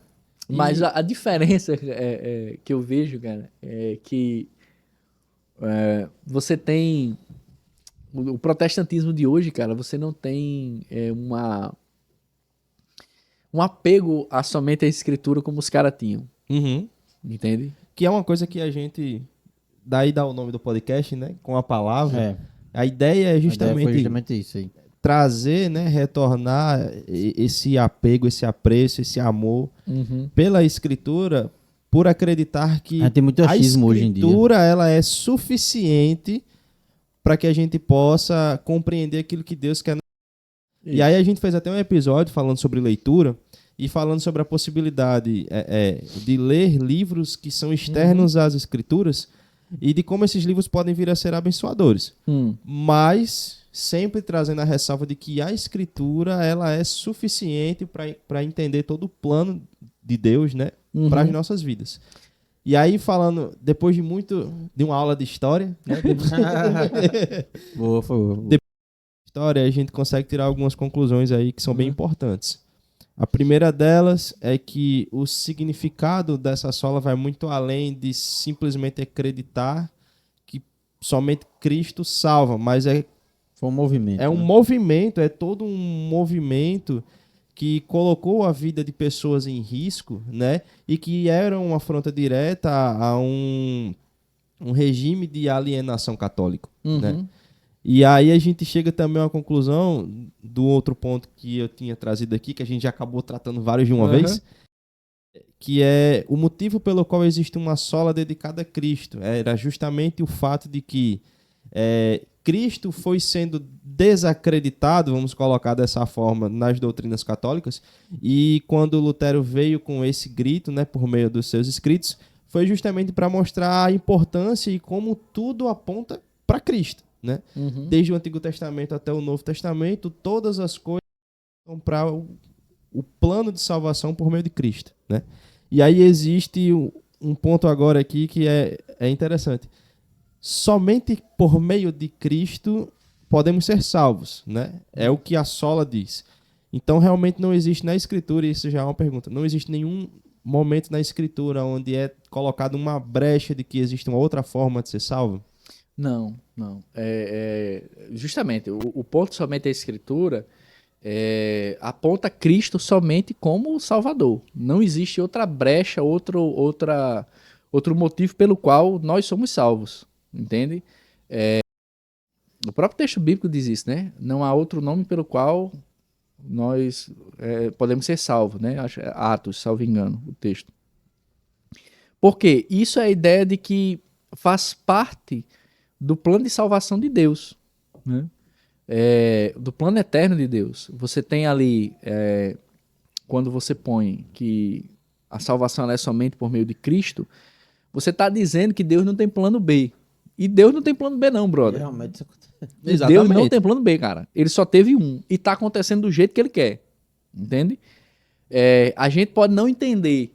Mas a diferença que eu vejo, cara, é que você tem o protestantismo de hoje, cara, você não tem um apego a somente a escritura como os caras tinham. Uhum. Entende? Que é uma coisa que a gente... Daí dá o nome do podcast, né? Com a palavra. A ideia é justamente isso aí. Trazer, né? Retornar esse apego, esse apreço, esse amor pela escritura, por acreditar que tem muito achismo hoje em dia. A escritura ela é suficiente para que a gente possa compreender aquilo que Deus quer. Isso. E aí a gente fez até um episódio falando sobre leitura e falando sobre a possibilidade de ler livros que são externos às escrituras e de como esses livros podem vir a ser abençoadores. Mas sempre trazendo a ressalva de que a escritura ela é suficiente para entender todo o plano de Deus, né, para as nossas vidas. E aí, falando, depois de uma aula de história, né, boa. Depois de história, a gente consegue tirar algumas conclusões aí que são bem importantes. A primeira delas é que o significado dessa sola vai muito além de simplesmente acreditar que somente Cristo salva, mas foi um movimento. É um movimento, é todo um movimento que colocou a vida de pessoas em risco, né? E que era uma afronta direta a um regime de alienação católico, né? E aí a gente chega também a uma conclusão do outro ponto que eu tinha trazido aqui, que a gente já acabou tratando vários de uma vez, que é o motivo pelo qual existe uma sola dedicada a Cristo. Era justamente o fato de que Cristo foi sendo desacreditado, vamos colocar dessa forma, nas doutrinas católicas, e quando Lutero veio com esse grito, né, por meio dos seus escritos, foi justamente para mostrar a importância e como tudo aponta para Cristo, né? Desde o Antigo Testamento até o Novo Testamento, todas as coisas são para o plano de salvação por meio de Cristo, né? E aí existe um ponto agora aqui que é interessante. Somente por meio de Cristo podemos ser salvos, né? É o que a sola diz. Então, realmente não existe na Escritura, e isso já é uma pergunta, não existe nenhum momento na Escritura onde é colocada uma brecha de que existe uma outra forma de ser salvo? Não. Justamente, o ponto somente da Escritura aponta Cristo somente como Salvador. Não existe outra brecha, outro motivo pelo qual nós somos salvos. Entende? O próprio texto bíblico diz isso, né? Não há outro nome pelo qual nós podemos ser salvos, né? Atos, salvo engano, o texto. Por quê? Isso é a ideia de que faz parte do plano de salvação de Deus, né? Do plano eterno de Deus. Você tem ali, quando você põe que a salvação é somente por meio de Cristo, você está dizendo que Deus não tem plano B. E Deus não tem plano B não, brother. Realmente isso acontece. Deus não tem plano B, cara. Ele só teve um. E tá acontecendo do jeito que ele quer. Entende? A gente pode não entender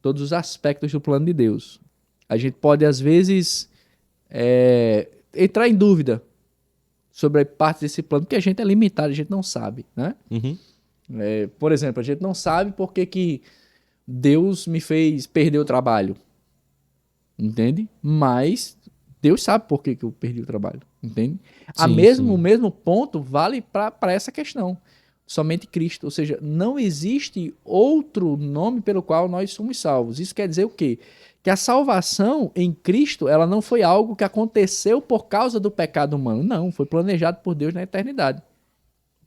todos os aspectos do plano de Deus. A gente pode, às vezes, entrar em dúvida sobre a parte desse plano, porque a gente é limitado, a gente não sabe, né? Uhum. Por exemplo, a gente não sabe por que Deus me fez perder o trabalho. Entende? Mas Deus sabe por que eu perdi o trabalho. Entende? Sim. O mesmo ponto vale para essa questão. Somente Cristo. Ou seja, não existe outro nome pelo qual nós somos salvos. Isso quer dizer o quê? Que a salvação em Cristo, ela não foi algo que aconteceu por causa do pecado humano. Não, foi planejado por Deus na eternidade.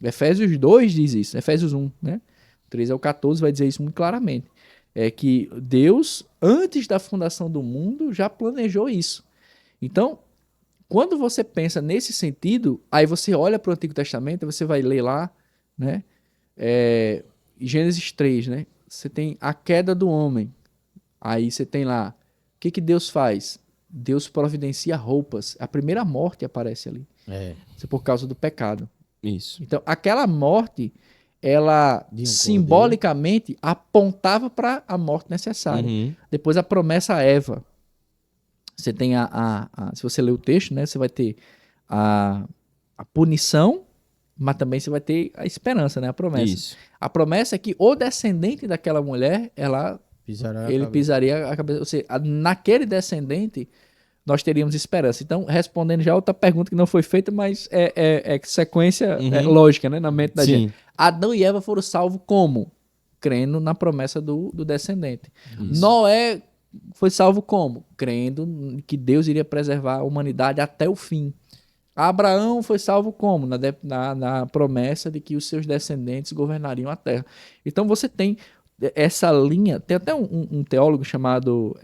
Efésios 2 diz isso. Efésios 1, né? 3 ao 14 vai dizer isso muito claramente. É que Deus, antes da fundação do mundo, já planejou isso. Então, quando você pensa nesse sentido, aí você olha para o Antigo Testamento, você vai ler lá, né? Gênesis 3, né? Você tem a queda do homem. Aí você tem lá, o que Deus faz? Deus providencia roupas. A primeira morte aparece ali. Isso é por causa do pecado. Isso. Então, aquela morte, ela simbolicamente apontava para a morte necessária. Uhum. Depois a promessa a Eva. Você tem se você ler o texto, né, você vai ter a punição, mas também você vai ter a esperança, né, a promessa. Isso. A promessa é que o descendente daquela mulher, ele pisaria a cabeça. Ou seja, naquele descendente, nós teríamos esperança. Então, respondendo já outra pergunta que não foi feita, mas é sequência lógica, né, na mente da gente. Adão e Eva foram salvos como? Crendo na promessa do descendente. Isso. Noé foi salvo como? Crendo que Deus iria preservar a humanidade até o fim. Abraão foi salvo como? Na promessa de que os seus descendentes governariam a terra. Então você tem essa linha, tem até um teólogo chamado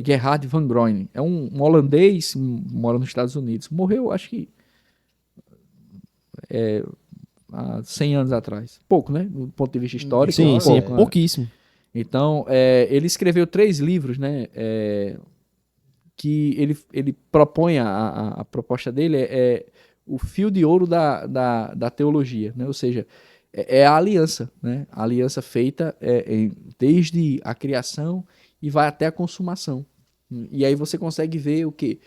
Gerhard van Groningen. É um holandês, mora nos Estados Unidos. Morreu, acho que há 100 anos atrás. Pouco, né? Do ponto de vista histórico. Sim, pouco, é né? pouquíssimo. Então, ele escreveu 3 livros, né? Que ele propõe, a proposta dele o fio de ouro da teologia, né? Ou seja, a aliança, né? A aliança feita desde a criação e vai até a consumação. E aí você consegue ver o quê?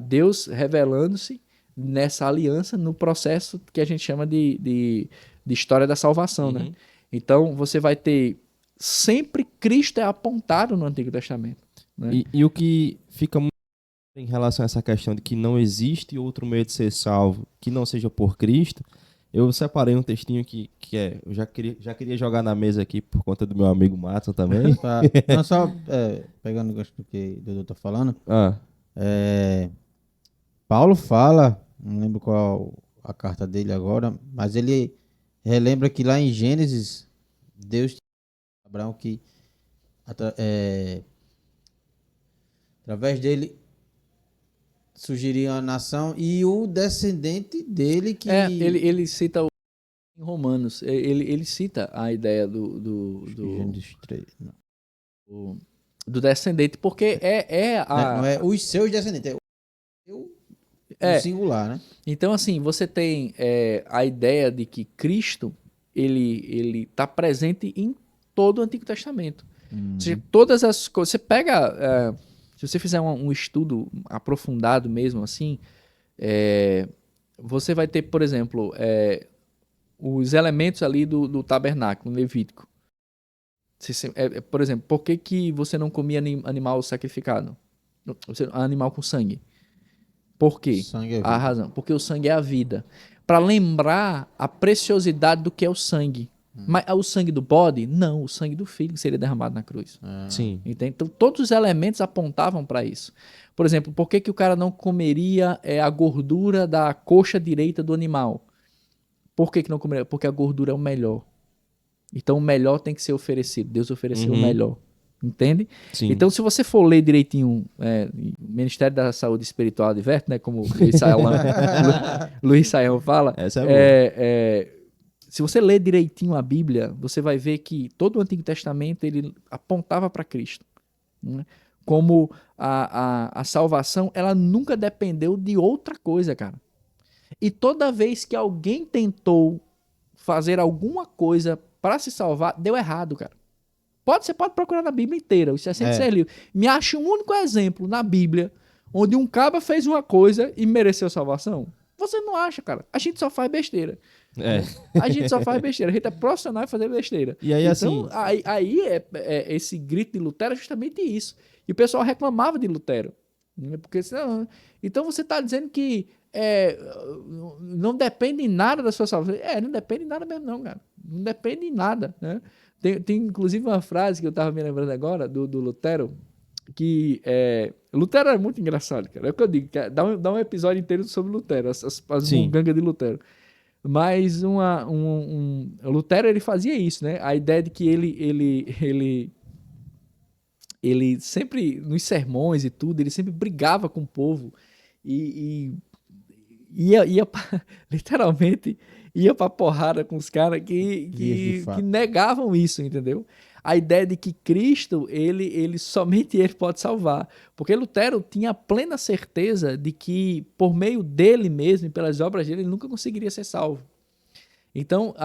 Deus revelando-se nessa aliança no processo que a gente chama de história da salvação, né? Então você vai ter sempre Cristo é apontado no Antigo Testamento, né? E o que fica muito em relação a essa questão de que não existe outro meio de ser salvo que não seja por Cristo, eu separei um textinho que eu já queria jogar na mesa aqui por conta do meu amigo Matson também. Tá. Não, só pegando o gancho do que o Dudu tá falando, Paulo fala, não lembro qual a carta dele agora, mas ele relembra que lá em Gênesis, Deus tinha Abraão que através dele surgiria uma nação e o descendente dele que... ele cita em Romanos, ele cita a ideia do descendente, porque Não é os seus descendentes, o singular, né? Então, assim, você tem a ideia de que Cristo, ele está presente em todo o Antigo Testamento. Ou seja, todas as coisas... Você pega... se você fizer um estudo aprofundado mesmo, assim, você vai ter, por exemplo, os elementos ali do tabernáculo, Levítico. Por exemplo, por que você não comia animal sacrificado? Animal com sangue. Por quê? A razão. Porque o sangue é a vida. Para lembrar a preciosidade do que é o sangue. Mas o sangue do bode? Não, o sangue do filho que seria derramado na cruz. Sim. Entende? Então, todos os elementos apontavam para isso. Por exemplo, por que o cara não comeria a gordura da coxa direita do animal? Por que não comeria? Porque a gordura é o melhor. Então, o melhor tem que ser oferecido. Deus ofereceu o melhor. Entende? Sim. Então, se você for ler direitinho o Ministério da Saúde Espiritual adverte, né, como o Luiz Saião fala, essa é boa. Se você ler direitinho a Bíblia, você vai ver que todo o Antigo Testamento ele apontava para Cristo, né? como a salvação, ela nunca dependeu de outra coisa, cara. E toda vez que alguém tentou fazer alguma coisa para se salvar, deu errado, cara. Você pode procurar na Bíblia inteira, os 66 livros. Me acha um único exemplo na Bíblia onde um cabra fez uma coisa e mereceu salvação. Você não acha, cara. A gente só faz besteira. A gente só faz besteira. A gente é profissional em fazer besteira. E aí, então, assim... aí esse grito de Lutero é justamente isso. E o pessoal reclamava de Lutero. Porque, então você está dizendo que não depende em nada da sua salvação. Não depende em nada mesmo não, cara. Não depende em nada, né? Tem inclusive uma frase que eu estava me lembrando agora, do Lutero, que Lutero é muito engraçado, cara. É o que eu digo, dá um episódio inteiro sobre Lutero, as mungangas de Lutero. Mas Lutero, ele fazia isso, né? A ideia de que ele sempre, nos sermões e tudo, ele sempre brigava com o povo e ia literalmente ia pra porrada com os caras que negavam isso, entendeu? A ideia de que Cristo, somente ele pode salvar. Porque Lutero tinha plena certeza de que por meio dele mesmo, pelas obras dele, ele nunca conseguiria ser salvo. Então,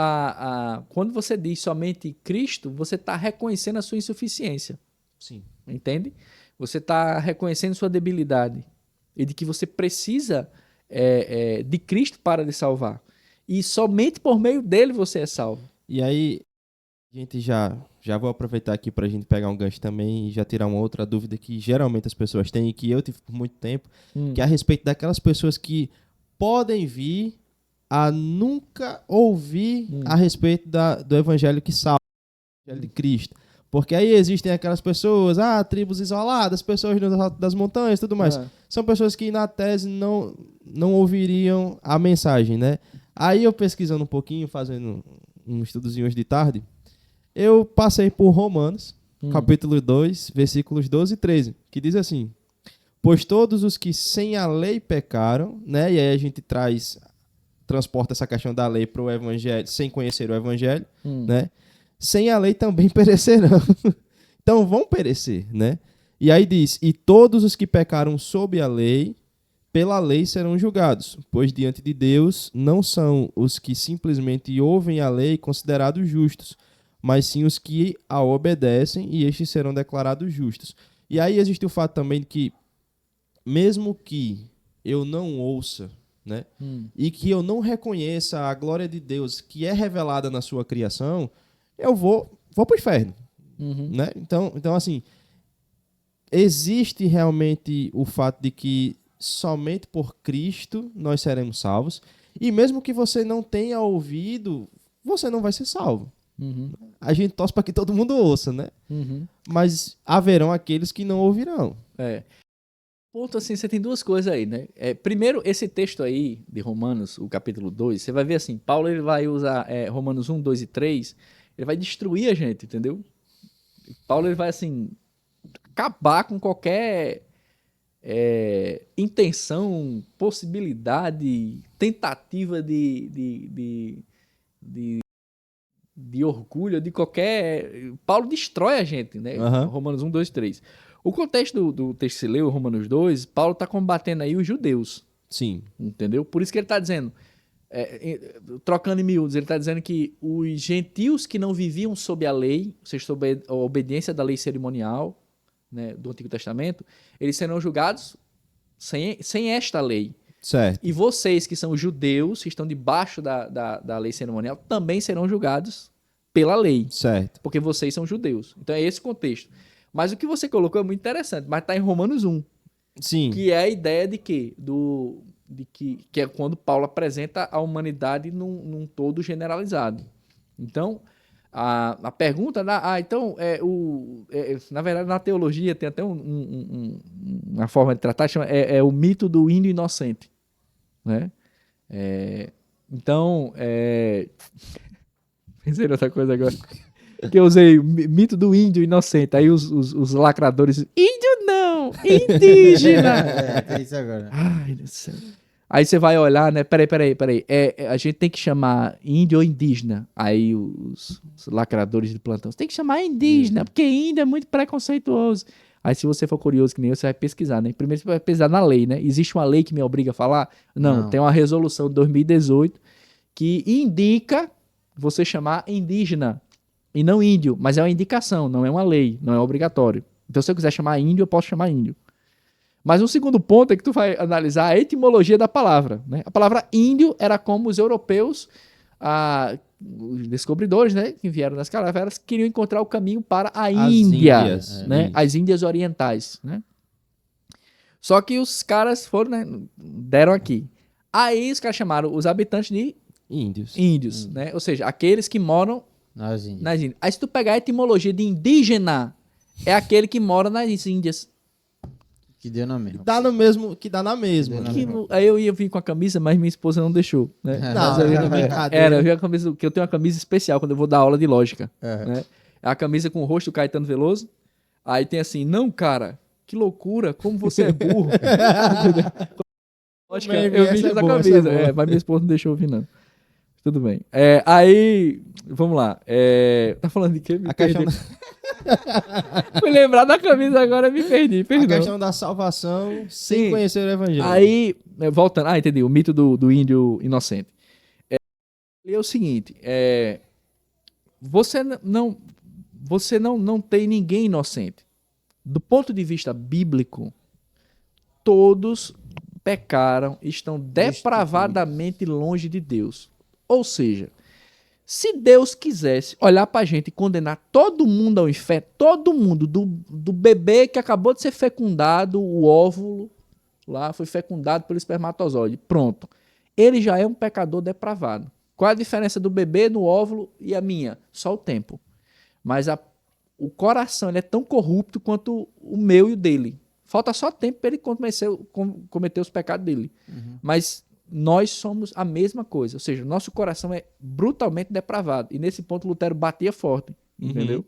quando você diz somente Cristo, você está reconhecendo a sua insuficiência. Sim. Entende? Você está reconhecendo sua debilidade e de que você precisa de Cristo para lhe salvar. E somente por meio dele você é salvo. E aí, a gente já vou aproveitar aqui para a gente pegar um gancho também e já tirar uma outra dúvida que geralmente as pessoas têm e que eu tive por muito tempo, que é a respeito daquelas pessoas que podem vir a nunca ouvir a respeito do evangelho que salva, o evangelho de Cristo. Porque aí existem aquelas pessoas, tribos isoladas, pessoas das montanhas, tudo mais. São pessoas que, na tese, não ouviriam a mensagem, né? Aí eu pesquisando um pouquinho, fazendo um estudozinho hoje de tarde, eu passei por Romanos, capítulo 2, versículos 12 e 13, que diz assim: pois todos os que sem a lei pecaram, né? E aí a gente transporta essa questão da lei para o evangelho, sem conhecer o evangelho, né? Sem a lei também perecerão. Então vão perecer, né? E aí diz: e todos os que pecaram sob a lei, pela lei serão julgados, pois diante de Deus não são os que simplesmente ouvem a lei considerados justos, mas sim os que a obedecem, e estes serão declarados justos. E aí existe o fato também de que, mesmo que eu não ouça, né, e que eu não reconheça a glória de Deus que é revelada na sua criação, eu vou para o inferno. Né? Então, assim, existe realmente o fato de que somente por Cristo nós seremos salvos, e mesmo que você não tenha ouvido, você não vai ser salvo. A gente torce para que todo mundo ouça, né? Mas haverão aqueles que não ouvirão. Ponto assim, você tem duas coisas aí, né? Primeiro, esse texto aí de Romanos, o capítulo 2, você vai ver assim, Paulo ele vai usar Romanos 1, 2 e 3, ele vai destruir a gente, entendeu? Paulo ele vai assim acabar com qualquer intenção, possibilidade, tentativa de orgulho, de qualquer... Paulo destrói a gente, né? Romanos 1, 2, 3. O contexto do texto que se leu, Romanos 2, Paulo está combatendo aí os judeus. Sim. Entendeu? Por isso que ele está dizendo, trocando em miúdos, ele está dizendo que os gentios que não viviam sob a lei, ou seja, sob a obediência da lei cerimonial, né, do Antigo Testamento, eles serão julgados sem esta lei. Certo. E vocês que são judeus, que estão debaixo da lei cerimonial, também serão julgados pela lei. Certo. Porque vocês são judeus. Então é esse contexto. Mas o que você colocou é muito interessante, mas está em Romanos 1. Sim. Que é a ideia de quê? Que é quando Paulo apresenta a humanidade num todo generalizado. Então, a pergunta, então, na verdade, na teologia tem até uma forma de tratar, chama, o mito do índio inocente. Né? Então, pensei em outra coisa agora. Que eu usei mito do índio inocente. Aí os lacradores, índio não, indígena. Tem isso agora. Ai, Deus do céu. Aí você vai olhar, né? Peraí. A gente tem que chamar índio ou indígena. Aí os lacradores de plantão, você tem que chamar indígena, porque índio é muito preconceituoso. Aí se você for curioso que nem eu, você vai pesquisar, né? Primeiro você vai pesquisar na lei, né? Existe uma lei que me obriga a falar? Não. Tem uma resolução de 2018 que indica você chamar indígena e não índio, mas é uma indicação, não é uma lei, não é obrigatório. Então se eu quiser chamar índio, eu posso chamar índio. Mas um segundo ponto é que tu vai analisar a etimologia da palavra, né? A palavra índio era como os europeus, os descobridores, né, que vieram das caravelas, queriam encontrar o caminho para a Índia, Índias, né? As Índias orientais, né? Só que os caras foram, né, deram aqui. Aí os caras chamaram os habitantes de índios, né? Ou seja, aqueles que moram nas Índias. Aí se tu pegar a etimologia de indígena, é aquele que mora nas Índias. Que deu na mesma. Que dá na mesma. Aí eu ia vir com a camisa, mas minha esposa não deixou, né? Não, eu vi a camisa, que eu tenho uma camisa especial quando eu vou dar aula de lógica, né? É a camisa com o rosto do Caetano Veloso. Aí tem assim, não, cara, que loucura, como você é burro. Lógica, eu vi essa camisa, mas minha esposa não deixou eu vir, não. Tudo bem. Aí, vamos lá. Tá falando de quê? Me perdi. Fui lembrar da camisa agora, me perdi. Perdão. A questão da salvação sem conhecer o evangelho. Aí, voltando. Entendi. O mito do índio inocente. É o seguinte. Você não tem ninguém inocente. Do ponto de vista bíblico, todos pecaram, estão depravadamente longe de Deus. Ou seja, se Deus quisesse olhar pra gente e condenar todo mundo ao inferno, todo mundo, do bebê que acabou de ser fecundado, o óvulo lá foi fecundado pelo espermatozoide, pronto. Ele já é um pecador depravado. Qual é a diferença do bebê no óvulo e a minha? Só o tempo. Mas o coração ele é tão corrupto quanto o meu e o dele. Falta só tempo para ele cometer os pecados dele. Mas nós somos a mesma coisa. Ou seja, nosso coração é brutalmente depravado. E nesse ponto Lutero batia forte. Entendeu?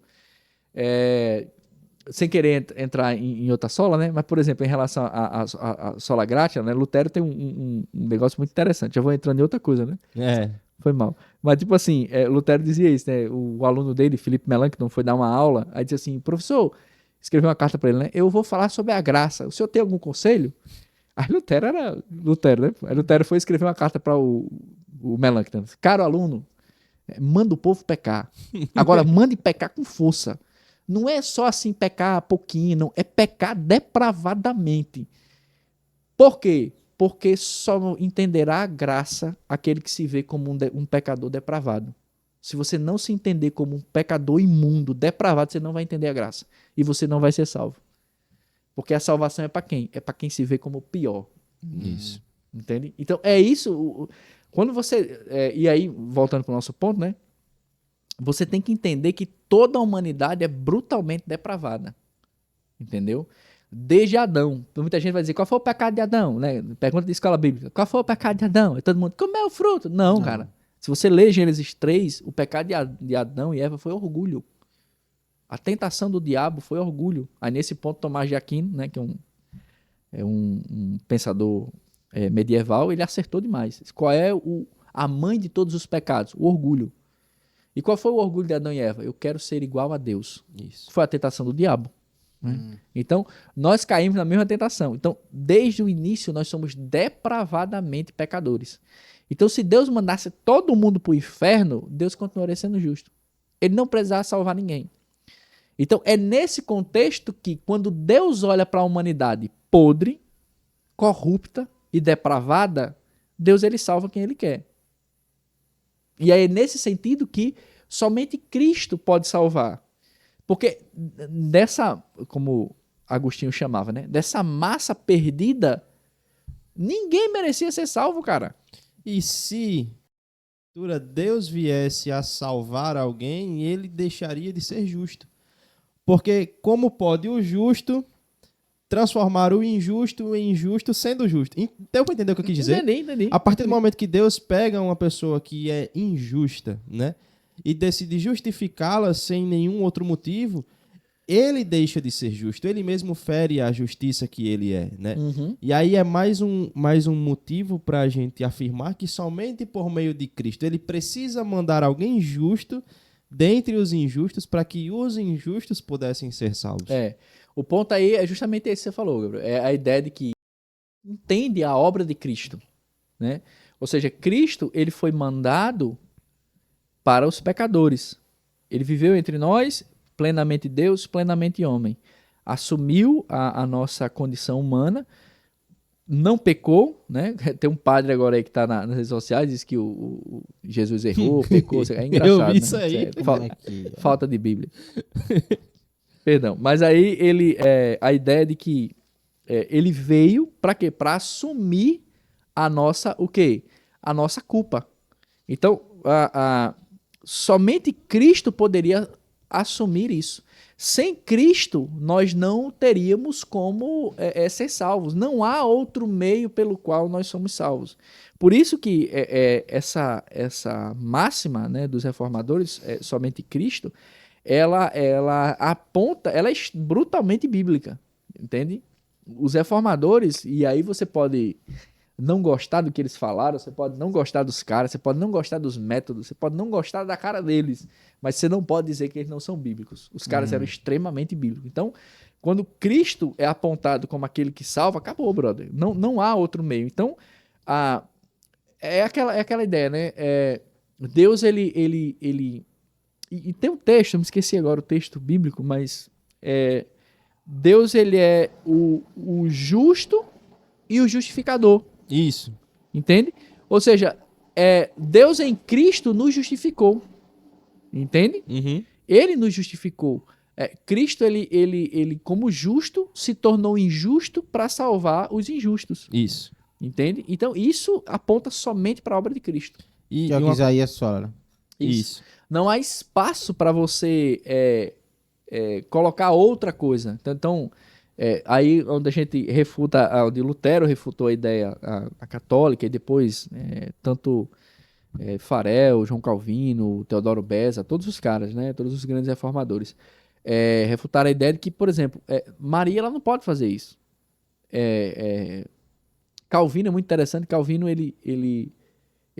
Sem querer entrar em outra sola, né? Mas, por exemplo, em relação à sola gratia, né? Lutero tem um negócio muito interessante. Já vou entrando em outra coisa, né? Foi mal. Mas, tipo assim, Lutero dizia isso, né? O aluno dele, Felipe Melanchthon, foi dar uma aula, aí disse assim, professor, escreveu uma carta para ele, né? Eu vou falar sobre a graça. O senhor tem algum conselho? Aí Lutero era Lutero, né? Aí Lutero foi escrever uma carta para o Melanchthon. Caro aluno, manda o povo pecar. Agora, mande pecar com força. Não é só assim pecar pouquinho, não. É pecar depravadamente. Por quê? Porque só entenderá a graça aquele que se vê como um pecador depravado. Se você não se entender como um pecador imundo, depravado, você não vai entender a graça. E você não vai ser salvo. Porque a salvação é para quem? É para quem se vê como pior. Isso. Entende? Então, é isso. Quando você... e aí, voltando para o nosso ponto, né? Você tem que entender que toda a humanidade é brutalmente depravada. Entendeu? Desde Adão. Muita gente vai dizer, qual foi o pecado de Adão? Né? Pergunta de escola bíblica. Qual foi o pecado de Adão? E todo mundo, comeu o fruto. Não, cara. Se você ler Gênesis 3, o pecado de Adão e Eva foi orgulho. A tentação do diabo foi orgulho. Aí nesse ponto, Tomás de Aquino, né, que é um pensador medieval, ele acertou demais. Qual é a mãe de todos os pecados? O orgulho. E qual foi o orgulho de Adão e Eva? Eu quero ser igual a Deus. Isso. Foi a tentação do diabo. Né? Então, nós caímos na mesma tentação. Então, desde o início, nós somos depravadamente pecadores. Então, se Deus mandasse todo mundo para o inferno, Deus continuaria sendo justo. Ele não precisava salvar ninguém. Então, é nesse contexto que, quando Deus olha para a humanidade podre, corrupta e depravada, Deus ele salva quem ele quer. E é nesse sentido que somente Cristo pode salvar. Porque dessa, como Agostinho chamava, né? Dessa massa perdida, ninguém merecia ser salvo, cara. E se Deus viesse a salvar alguém, ele deixaria de ser justo. Porque como pode o justo transformar o injusto em justo sendo justo? Deu pra entender o que eu quis dizer? Entendi. A partir do momento que Deus pega uma pessoa que é injusta, né? E decide justificá-la sem nenhum outro motivo, ele deixa de ser justo. Ele mesmo fere a justiça que ele é, né? E aí é mais um motivo para a gente afirmar que somente por meio de Cristo ele precisa mandar alguém justo dentre os injustos para que os injustos pudessem ser salvos. O ponto aí é justamente esse que você falou, Gabriel. É a ideia de que entende a obra de Cristo, né? Ou seja, Cristo, ele foi mandado para os pecadores. Ele viveu entre nós, plenamente Deus, plenamente homem. Assumiu a nossa condição humana, não pecou, né? Tem um padre agora aí que está nas redes sociais, diz que o Jesus errou, pecou. É engraçado, Eu vi né? isso aí. Falta de Bíblia. Perdão. Mas aí a ideia de que ele veio para quê? Para assumir a nossa, o quê? A nossa culpa. Então, somente Cristo poderia assumir isso. Sem Cristo, nós não teríamos como ser salvos. Não há outro meio pelo qual nós somos salvos. Por isso que essa máxima, né, dos reformadores, somente Cristo, ela aponta, ela é brutalmente bíblica, entende? Os reformadores, e aí você pode não gostar do que eles falaram, você pode não gostar dos caras, você pode não gostar dos métodos, você pode não gostar da cara deles, mas você não pode dizer que eles não são bíblicos. Os caras eram extremamente bíblicos. Então, quando Cristo é apontado como aquele que salva, acabou, brother. Não há outro meio. Então, é aquela ideia, né? Deus, ele e tem um texto, eu me esqueci agora o texto bíblico, mas Deus, ele é o justo e o justificador. Isso. Entende? Ou seja, Deus em Cristo nos justificou. Entende? Uhum. Ele nos justificou. Cristo, ele como justo, se tornou injusto para salvar os injustos. Isso. Entende? Então, isso aponta somente para a obra de Cristo. Que é o que Isaías fala. Isso. Não há espaço para você colocar outra coisa. Então, aí onde a gente refuta, onde Lutero refutou a ideia a católica, e depois tanto Farel, João Calvino, Teodoro Beza, todos os caras, né, todos os grandes reformadores, refutaram a ideia de que, por exemplo, Maria, ela não pode fazer isso. Calvino é muito interessante. Calvino, ele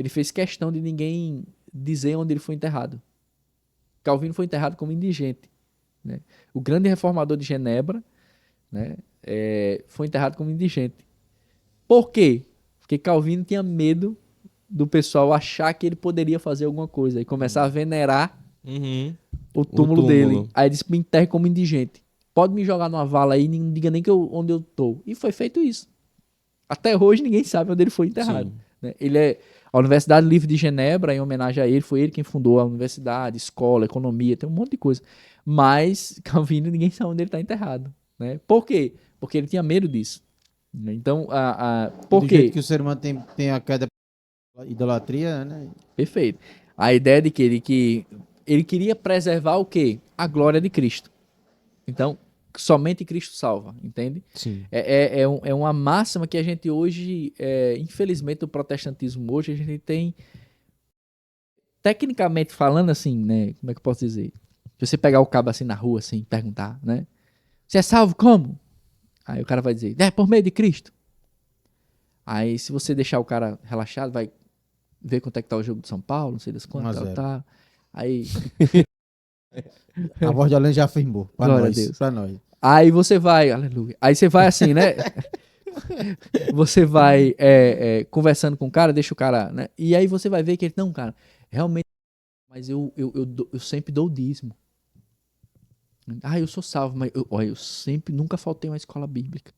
fez questão de ninguém dizer onde ele foi enterrado. Calvino foi enterrado como indigente, né? O grande reformador de Genebra, né, foi enterrado como indigente. Por quê? Porque Calvino tinha medo do pessoal achar que ele poderia fazer alguma coisa e começar a venerar o túmulo dele. Aí ele disse: me enterre como indigente. Pode me jogar numa vala aí, não diga nem onde eu tô. E foi feito isso. Até hoje ninguém sabe onde ele foi enterrado, né? A Universidade Livre de Genebra, em homenagem a ele, foi ele quem fundou a universidade, escola, economia, tem um monte de coisa. Mas Calvino, ninguém sabe onde ele está enterrado, né? Por quê? Porque ele tinha medo disso. Então, por quê? Do jeito que o ser humano tem a queda da idolatria, né? Perfeito. A ideia de que ele queria preservar o quê? A glória de Cristo. Então, somente Cristo salva, entende? Sim. É uma máxima que a gente hoje, infelizmente, o protestantismo hoje, a gente tem, tecnicamente falando assim, né? Como é que eu posso dizer? Se você pegar o cabo assim na rua, assim, perguntar, né? Você é salvo como? Aí o cara vai dizer: por meio de Cristo. Aí, se você deixar o cara relaxado, vai ver quanto é que tá o jogo de São Paulo, não sei das quantas, tá. Aí... A voz de Além já afirmou. Pra nós. Aí você vai, aleluia. Aí você vai assim, né? Você vai conversando com o cara, deixa o cara, né? E aí você vai ver que ele, não, cara, realmente, mas eu sempre dou o dízimo. Eu sou salvo, mas eu sempre, nunca faltei uma escola bíblica.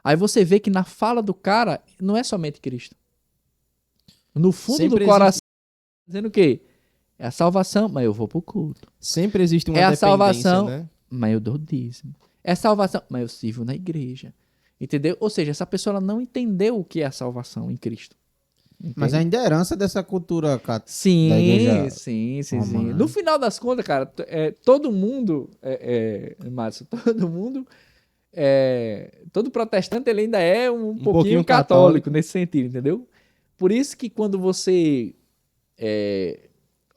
Aí você vê que na fala do cara, não é somente Cristo. No fundo sempre do coração, dizendo o quê? É a salvação, mas eu vou pro culto. Sempre existe uma dependência, a salvação, né? Mas eu dou dízimo. É a salvação, mas eu sirvo na igreja. Entendeu? Ou seja, essa pessoa ela não entendeu o que é a salvação em Cristo. Entende? Mas ainda é herança dessa cultura católica. Sim. No final das contas, cara, todo mundo, Márcio, todo protestante ele ainda é um pouquinho católico nesse sentido, entendeu? Por isso que quando você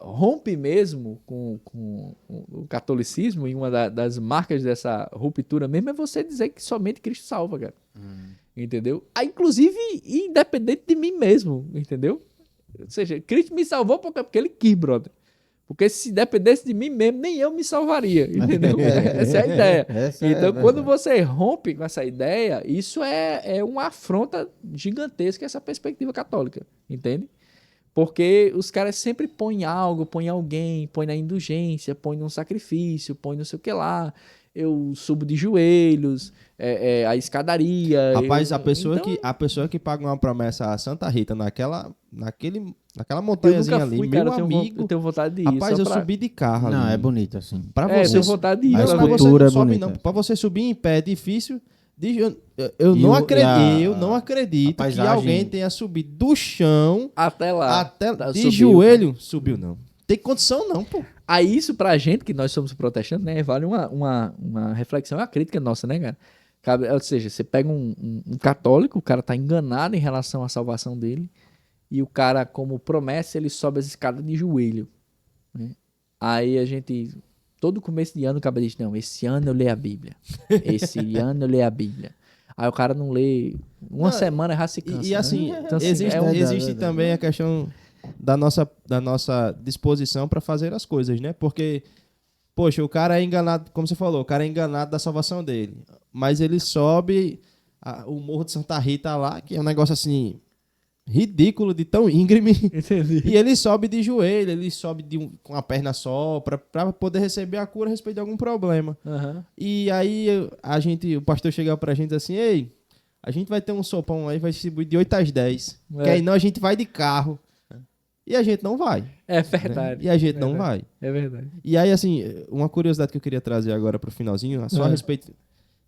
rompe mesmo com o catolicismo, e uma das marcas dessa ruptura mesmo é você dizer que somente Cristo salva, cara. Entendeu? Inclusive, independente de mim mesmo, entendeu? Ou seja, Cristo me salvou porque ele quis, brother. Porque se dependesse de mim mesmo, nem eu me salvaria, entendeu? Essa é a ideia. Então, quando você rompe com essa ideia, isso é uma afronta gigantesca essa perspectiva católica, entende? Porque os caras sempre põem algo, põem alguém, põem na indulgência, põem num sacrifício, põem não sei o que lá. Eu subo de joelhos, a escadaria. Rapaz, eu... a pessoa que paga uma promessa a Santa Rita naquela montanhazinha ali, fui, meu cara, amigo. Eu tenho vontade de ir. Rapaz, eu subi de carro ali. Não, é bonito assim. Pra Eu você, tenho vontade de ir. A mas pra pra ver. você escultura não é sobe, bonita. não. Pra você subir em pé é difícil. Eu E não o- acredito, e a- eu não acredito a que paisagem- alguém tenha subido do chão Até lá. até Tá, de subiu, joelho. Subiu, não. Tem condição, não, pô. Aí isso pra gente, que nós somos protestantes, né, vale uma reflexão, uma crítica nossa, né, cara? Ou seja, você pega um católico, o cara tá enganado em relação à salvação dele, e o cara, como promessa, ele sobe as escadas de joelho, né? Aí a gente, todo começo de ano, o cara diz, não, esse ano eu leio a Bíblia. Esse ano eu leio a Bíblia. Aí o cara não lê, uma Não, semana já se cansa. E assim, né? Então, assim, existe, é um- existe também a questão da nossa disposição para fazer as coisas, né? Porque, poxa, o cara é enganado, como você falou, o cara é enganado da salvação dele. Mas ele sobe o Morro de Santa Rita lá, que é um negócio assim, ridículo de tão íngreme. Entendi. E ele sobe de joelho, ele sobe com a perna só, para poder receber a cura a respeito de algum problema. Aham. E aí o pastor chega pra gente assim, ei, a gente vai ter um sopão aí, vai distribuir de 8 às 10. Que aí não, a gente vai de carro. E a gente não vai. É verdade. Né? E a gente É não verdade. vai. É verdade. E aí, assim, uma curiosidade que eu queria trazer agora pro finalzinho, só a respeito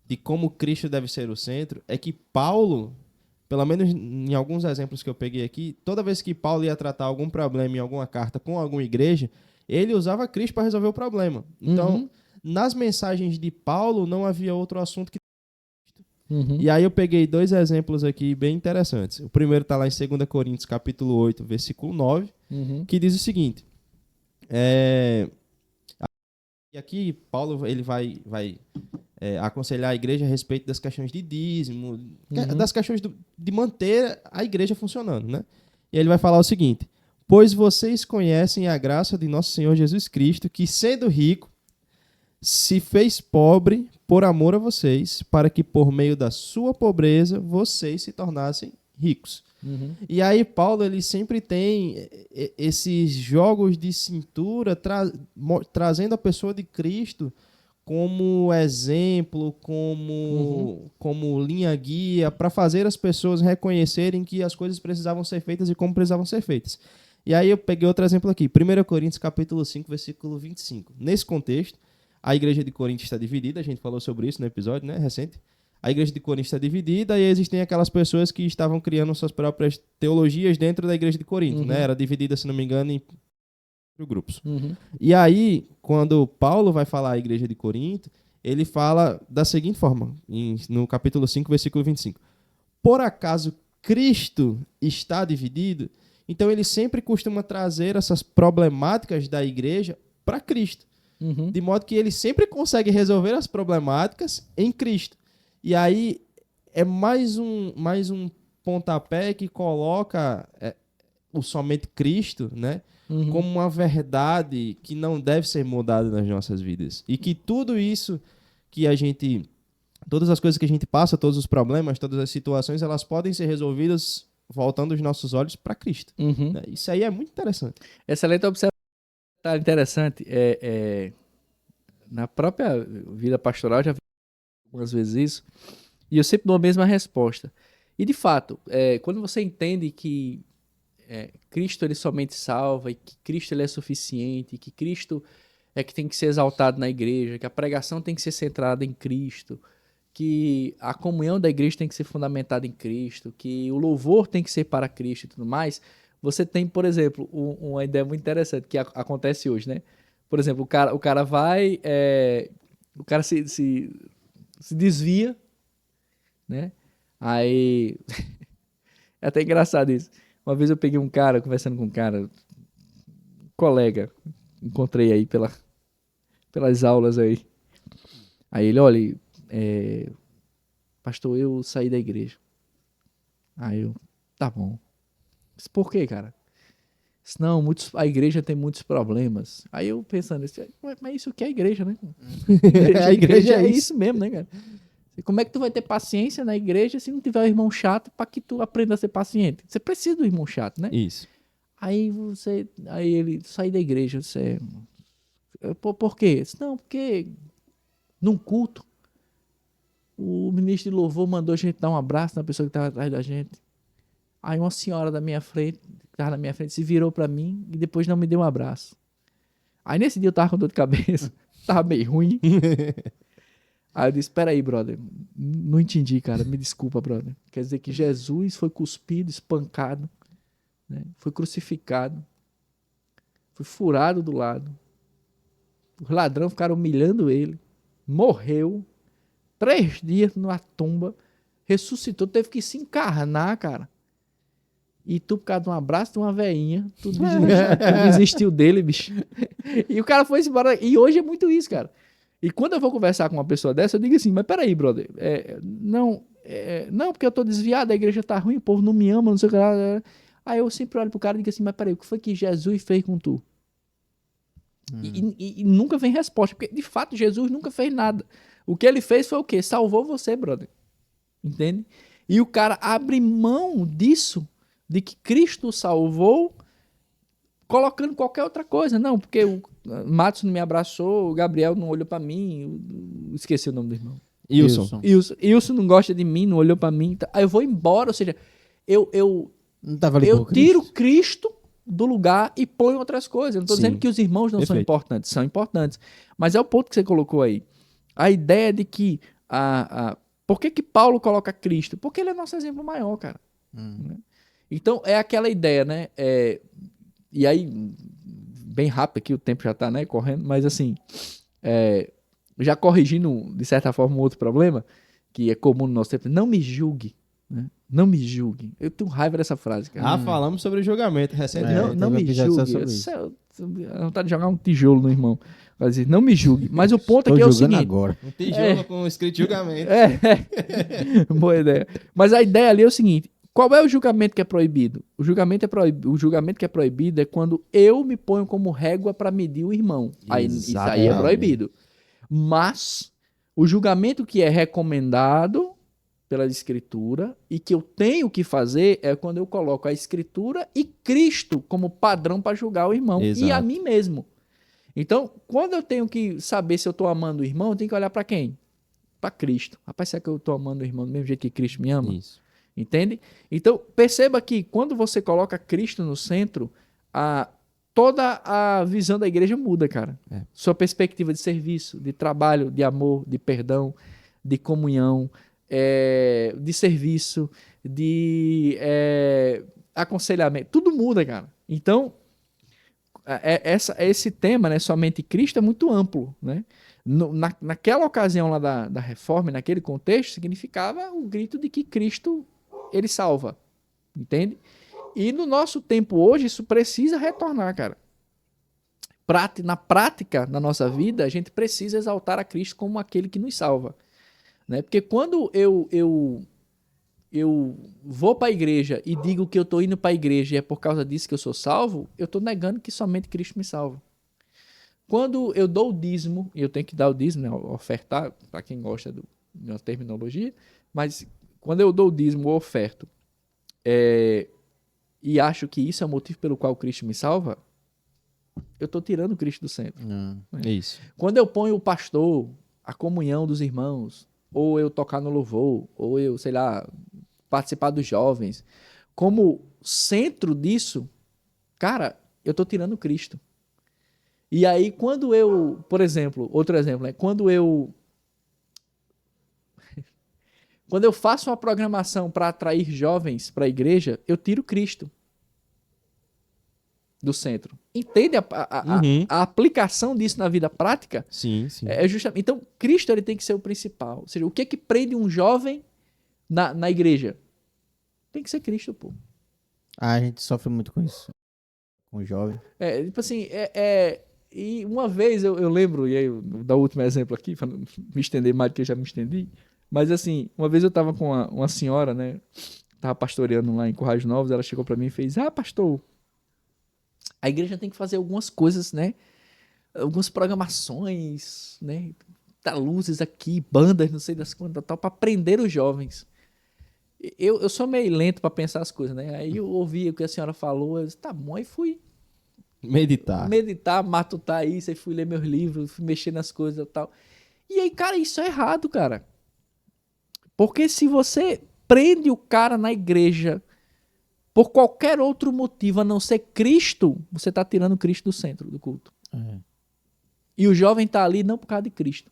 de como Cristo deve ser o centro, é que Paulo, pelo menos em alguns exemplos que eu peguei aqui, toda vez que Paulo ia tratar algum problema em alguma carta com alguma igreja, ele usava Cristo para resolver o problema. Então, nas mensagens de Paulo, não havia outro assunto que... E aí eu peguei 2 exemplos aqui bem interessantes. O primeiro está lá em 2 Coríntios, capítulo 8, versículo 9, que diz o seguinte. E aqui Paulo ele vai aconselhar a igreja a respeito das questões de dízimo, das questões de manter a igreja funcionando, né? E ele vai falar o seguinte: pois vocês conhecem a graça de nosso Senhor Jesus Cristo, que sendo rico, se fez pobre por amor a vocês, para que por meio da sua pobreza vocês se tornassem ricos. E aí Paulo ele sempre tem esses jogos de cintura trazendo a pessoa de Cristo como exemplo, como linha guia, para fazer as pessoas reconhecerem que as coisas precisavam ser feitas e como precisavam ser feitas. E aí eu peguei outro exemplo aqui, 1 Coríntios capítulo 5, versículo 25. Nesse contexto, a igreja de Corinto está dividida, a gente falou sobre isso no episódio, né, recente. A igreja de Corinto está dividida e existem aquelas pessoas que estavam criando suas próprias teologias dentro da igreja de Corinto, né? Era dividida, se não me engano, em grupos. E aí, quando Paulo vai falar à igreja de Corinto, ele fala da seguinte forma, no capítulo 5, versículo 25. Por acaso Cristo está dividido? Então ele sempre costuma trazer essas problemáticas da igreja para Cristo. De modo que ele sempre consegue resolver as problemáticas em Cristo. E aí é mais um pontapé que coloca o somente Cristo, né, como uma verdade que não deve ser mudada nas nossas vidas. E que tudo isso que todas as coisas que a gente passa, todos os problemas, todas as situações, elas podem ser resolvidas voltando os nossos olhos para Cristo. Né? Isso aí é muito interessante. Excelente observação. Interessante. Na própria vida pastoral, eu já vi algumas vezes isso, e eu sempre dou a mesma resposta. E, de fato, quando você entende que Cristo ele somente salva, e que Cristo ele é suficiente, e que Cristo é que tem que ser exaltado na igreja, que a pregação tem que ser centrada em Cristo, que a comunhão da igreja tem que ser fundamentada em Cristo, que o louvor tem que ser para Cristo e tudo mais, você tem, por exemplo, uma ideia muito interessante que acontece hoje, né? Por exemplo, o cara vai, o cara se desvia, né? Aí, é até engraçado isso. Uma vez eu peguei um cara, conversando com um cara, colega, encontrei aí pelas aulas aí. Aí ele, olha, pastor, eu saí da igreja. Aí eu, tá bom. Disse, por quê, cara? Disse, não, a igreja tem muitos problemas. Aí eu pensando, mas isso que é a igreja, né? A igreja é é isso mesmo, né, cara? E como é que tu vai ter paciência na igreja se não tiver um irmão chato para que tu aprenda a ser paciente? Você precisa do irmão chato, né? Isso. Aí ele sai da igreja, você... Por quê? Disse, não, porque num culto o ministro de louvor mandou a gente dar um abraço na pessoa que estava atrás da gente. Aí uma senhora da minha frente, que estava na minha frente, se virou para mim e depois não me deu um abraço. Aí nesse dia eu tava com dor de cabeça, tava meio ruim. Aí eu disse, espera aí, brother, não entendi, cara, me desculpa, brother. Quer dizer que Jesus foi cuspido, espancado, né? Foi crucificado, foi furado do lado. Os ladrões ficaram humilhando ele, morreu, 3 dias numa tumba, ressuscitou, teve que se encarnar, cara. E tu, por causa de um abraço de uma veinha, tu desistiu dele, bicho. E o cara foi embora. E hoje é muito isso, cara. E quando eu vou conversar com uma pessoa dessa, eu digo assim, mas peraí, brother. Não, porque eu tô desviado, a igreja tá ruim, o povo não me ama, não sei o que lá. Aí eu sempre olho pro cara e digo assim, mas peraí, o que foi que Jesus fez com tu? E nunca vem resposta, porque de fato Jesus nunca fez nada. O que ele fez foi o quê? Salvou você, brother. Entende? E o cara abre mão disso, de que Cristo o salvou, colocando qualquer outra coisa. Não, porque o Matos não me abraçou, o Gabriel não olhou pra mim, esqueci o nome do irmão. Ilson não gosta de mim, não olhou pra mim. Aí eu vou embora, ou seja, eu tiro Cristo do lugar e ponho outras coisas. Eu não estou dizendo que os irmãos não são importantes, são importantes. Mas é o ponto que você colocou aí. A ideia de que... Por que Paulo coloca Cristo? Porque ele é nosso exemplo maior, cara. Né? Então, é aquela ideia, né? E aí, bem rápido aqui, o tempo já está, né, correndo, mas assim, já corrigindo, de certa forma, um outro problema, que é comum no nosso tempo, não me julgue. Né? Não me julgue. Eu tenho raiva dessa frase, cara. Falamos sobre julgamento recentemente. Não me julgue. Eu vontade de jogar um tijolo no irmão. Vai dizer, não me julgue. Mas o ponto aqui é o seguinte. Agora. Um tijolo com escrito julgamento. Boa ideia. Mas a ideia ali é o seguinte. Qual é o julgamento que é proibido? O julgamento que é proibido é quando eu me ponho como régua para medir o irmão. Isso aí é proibido. Mas o julgamento que é recomendado pela escritura e que eu tenho que fazer é quando eu coloco a escritura e Cristo como padrão para julgar o irmão. Exato. E a mim mesmo. Então, quando eu tenho que saber se eu estou amando o irmão, eu tenho que olhar para quem? Para Cristo. Rapaz, será que eu estou amando o irmão do mesmo jeito que Cristo me ama? Isso. Entende? Então, perceba que quando você coloca Cristo no centro, toda a visão da igreja muda, cara. Sua perspectiva de serviço, de trabalho, de amor, de perdão, de comunhão, de serviço, de aconselhamento. Tudo muda, cara. Então, esse tema, né, somente Cristo, é muito amplo, né? Naquela ocasião lá da reforma, naquele contexto, significava o grito de que Cristo, ele salva, entende? E no nosso tempo hoje, isso precisa retornar, cara. Na prática, na nossa vida, a gente precisa exaltar a Cristo como aquele que nos salva, né? Porque quando eu vou para a igreja e digo que eu estou indo para a igreja e é por causa disso que eu sou salvo, eu estou negando que somente Cristo me salva. Quando eu dou o dízimo, e eu tenho que dar o dízimo, né, ofertar, para quem gosta de uma terminologia, mas quando eu dou o dízimo ou oferto, e acho que isso é o motivo pelo qual Cristo me salva, eu estou tirando Cristo do centro. Né? Isso. Quando eu ponho o pastor, a comunhão dos irmãos, ou eu tocar no louvor, ou eu, sei lá, participar dos jovens, como centro disso, cara, eu estou tirando Cristo. E aí, quando eu, por exemplo, outro exemplo, né? Quando eu faço uma programação para atrair jovens para a igreja, eu tiro Cristo do centro. Entende a aplicação disso na vida prática? Sim, sim. Justamente, então, Cristo ele tem que ser o principal. Ou seja, o que prende um jovem na igreja? Tem que ser Cristo, pô. A gente sofre muito com isso. Com o jovem. Tipo assim, e uma vez eu lembro, e aí eu vou dar o último exemplo aqui, para não me estender mais do que eu já me estendi, mas assim, uma vez eu estava com uma senhora, né, estava pastoreando lá em Currais Novos, ela chegou para mim e fez, pastor, a igreja tem que fazer algumas coisas, né? Algumas programações, né? Tá luzes aqui, bandas, não sei das quantas, tal, para prender os jovens. Eu sou meio lento para pensar as coisas, né? Aí eu ouvi o que a senhora falou, eu disse, tá bom, aí fui meditar, matutar isso, aí fui ler meus livros, fui mexer nas coisas e tal. E aí, cara, isso é errado, cara. Porque se você prende o cara na igreja por qualquer outro motivo a não ser Cristo, você tá tirando Cristo do centro do culto. E o jovem tá ali não por causa de Cristo.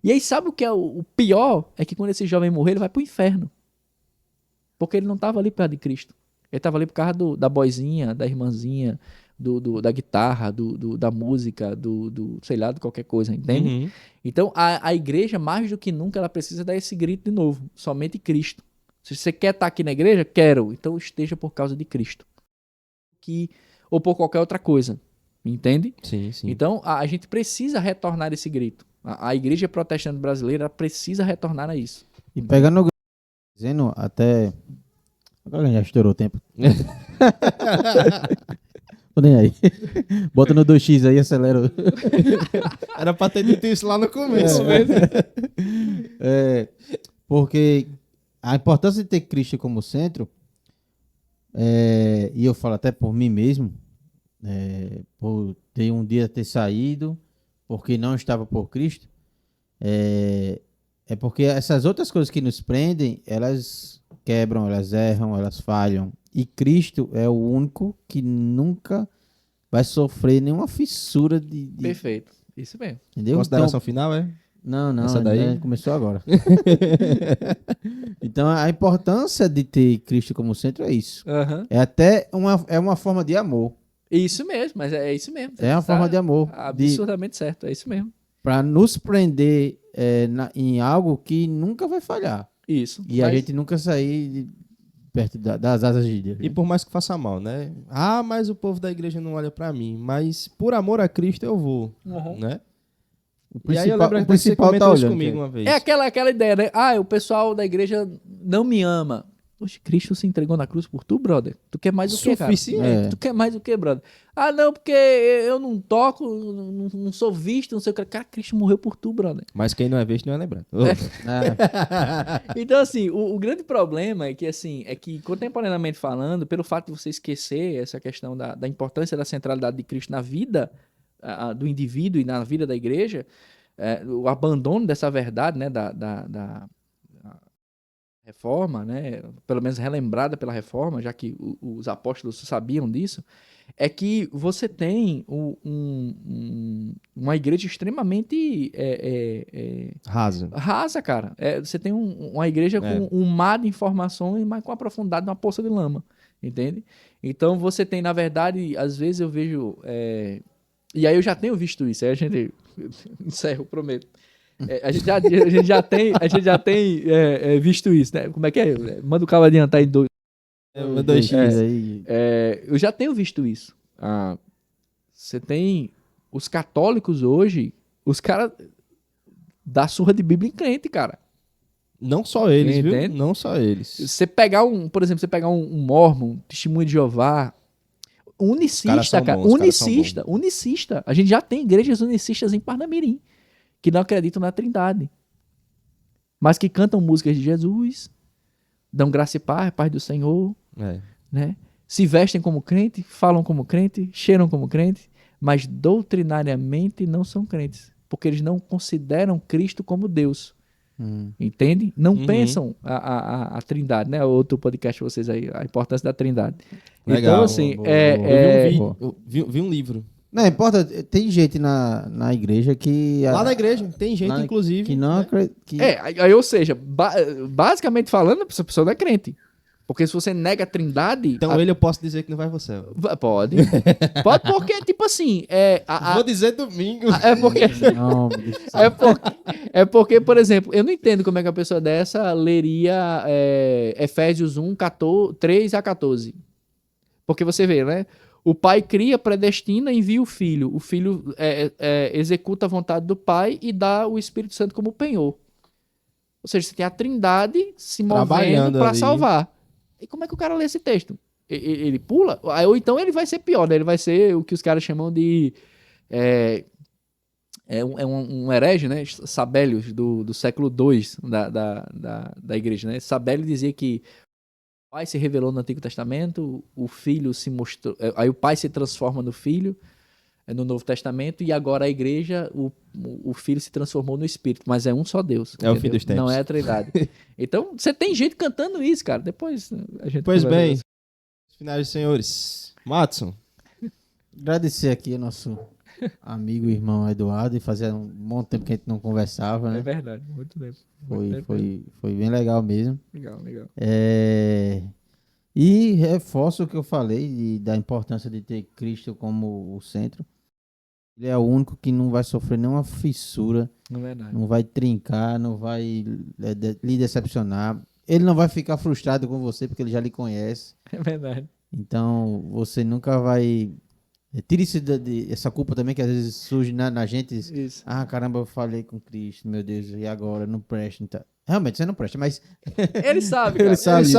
E aí, sabe o que é o pior? É que quando esse jovem morrer, ele vai pro inferno. Porque ele não tava ali por causa de Cristo. Ele tava ali por causa da boizinha, da irmãzinha, da guitarra, da música, sei lá, de qualquer coisa, entende? Uhum. Então, a igreja, mais do que nunca, ela precisa dar esse grito de novo. Somente Cristo. Se você quer estar aqui na igreja, quero. Então, esteja por causa de Cristo. Ou por qualquer outra coisa. Entende? Sim, sim. Então, a gente precisa retornar esse grito. A igreja protestante brasileira precisa retornar a isso. E pegando o dizendo até... Agora já estourou o tempo. Tô nem aí. Bota no 2x aí, acelera. Era pra ter dito isso lá no começo mesmo. Porque a importância de ter Cristo como centro, e eu falo até por mim mesmo, por ter um dia ter saído, porque não estava por Cristo, é porque essas outras coisas que nos prendem, elas quebram, elas erram, elas falham. E Cristo é o único que nunca vai sofrer nenhuma fissura de... Perfeito. Isso mesmo. Entendeu? Consideração final, é? Não, Essa daí? a gente começou agora. Então, a importância de ter Cristo como centro é isso. Uhum. É até uma forma de amor. Isso mesmo, mas é isso mesmo. É uma forma de amor. Absurdamente certo, é isso mesmo. Para nos prender em algo que nunca vai falhar. Isso. E a gente nunca sair perto das asas de Deus. E por mais que faça mal, né? Ah, mas o povo da igreja não olha pra mim. Mas por amor a Cristo eu vou, né? E aí eu lembro que você comentou isso comigo uma vez. É aquela ideia, né? Ah, o pessoal da igreja não me ama. Poxa, Cristo se entregou na cruz por tu, brother. Tu quer mais o que, cara? Suficiente. Tu quer mais o que, brother? Ah, não, porque eu não toco, não sou visto, não sei o que. Cara, Cristo morreu por tu, brother. Mas quem não é visto não é lembrado. Então, assim, o grande problema é que, assim, contemporaneamente falando, pelo fato de você esquecer essa questão da importância da centralidade de Cristo na vida do indivíduo e na vida da igreja, o abandono dessa verdade, né, da reforma, né, pelo menos relembrada pela reforma, já que os apóstolos sabiam disso, é que você tem uma igreja extremamente rasa, cara. Você tem uma igreja com um mar de informações, mas com a profundidade de uma poça de lama, entende? Então você tem, na verdade, às vezes eu vejo... E aí eu já tenho visto isso, aí a gente... Encerro, prometo. A gente já tem visto isso, né? Como é que é? Manda o cara adiantar em 2. Eu já tenho visto isso. Você tem os católicos hoje, os caras dá surra de Bíblia em crente, cara. Não só eles, entende? Viu? Não só eles. Você pegar por exemplo, você pegar um Mormon, Testemunho de Jeová, unicista, cara. Unicista. A gente já tem igrejas unicistas em Parnamirim, que não acreditam na Trindade, mas que cantam músicas de Jesus, dão graça e paz do Senhor, né? Se vestem como crente, falam como crente, cheiram como crente, mas doutrinariamente não são crentes, porque eles não consideram Cristo como Deus. Entende? Não pensam a Trindade, né? Outro podcast de vocês aí, a importância da Trindade. Legal. Então, assim, eu vi um livro. Não, importa, tem gente na igreja que... Lá na igreja, tem gente, inclusive... Que não acredita... ou seja, basicamente falando, essa pessoa não é crente. Porque se você nega a Trindade... Então eu posso dizer que não vai pro céu. Pode. Pode porque, tipo assim... Vou dizer domingo. É porque, por exemplo, eu não entendo como é que a pessoa dessa leria Efésios 1, 3 a 14. Porque você vê, né? O pai cria, predestina e envia o filho. O filho executa a vontade do pai e dá o Espírito Santo como penhor. Ou seja, você tem a Trindade se movendo para salvar. E como é que o cara lê esse texto? ele pula, ou então ele vai ser pior, né? Ele vai ser o que os caras chamam de um herege, né? Sabélios do século II da igreja, né? Sabélio dizia que o pai se revelou no Antigo Testamento, o filho se mostrou, aí o pai se transforma no filho no Novo Testamento, e agora a igreja, o filho se transformou no espírito, mas é um só Deus. É o fim dos tempos. Não é a Trindade. Então, você tem gente cantando isso, cara. Depois a gente... Pois bem, finais, senhores. Matson. Agradecer aqui ao nosso amigo e irmão Eduardo, e fazia um bom tempo que a gente não conversava, né? É verdade, muito tempo. Foi bem legal mesmo. Legal. E reforço o que eu falei da importância de ter Cristo como o centro. Ele é o único que não vai sofrer nenhuma fissura, não vai trincar, não vai lhe decepcionar. Ele não vai ficar frustrado com você porque ele já lhe conhece. É verdade. Então você nunca vai... Tire essa culpa também que às vezes surge na gente. Isso. Ah, caramba, eu falei com Cristo, meu Deus, e agora? Não presta. Então... Realmente, você não presta, mas... Ele sabe, cara. Ele sabe.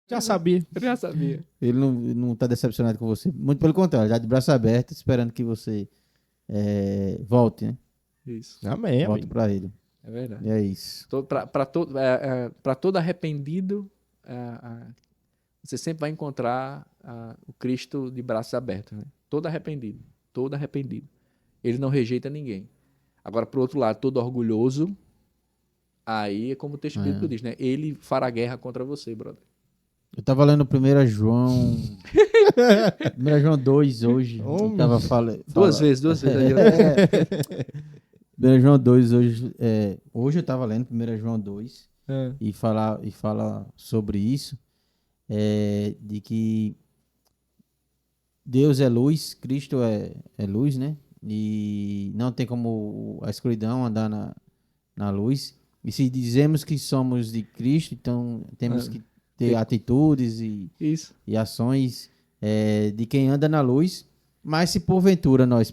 Já sabia. Ele já sabia. Ele não tá decepcionado com você. Muito pelo contrário, já de braço aberto, esperando que você volte, né? Isso. Amém, Volte pra ele. É verdade. E é isso. Para todo arrependido, você sempre vai encontrar o Cristo de braços abertos, né? Todo arrependido. Ele não rejeita ninguém. Agora, por outro lado, todo orgulhoso, aí é como o texto bíblico diz, né? Ele fará guerra contra você, brother. Eu tava lendo 1 João 2 hoje. Eu tava Duas vezes. 1 João 2 hoje. Hoje eu tava lendo 1 João 2 e fala sobre isso. De que Deus é luz, Cristo é luz, né? E não tem como a escuridão andar na luz. E se dizemos que somos de Cristo, então temos que ter atitudes e ações de quem anda na luz. Mas se porventura nós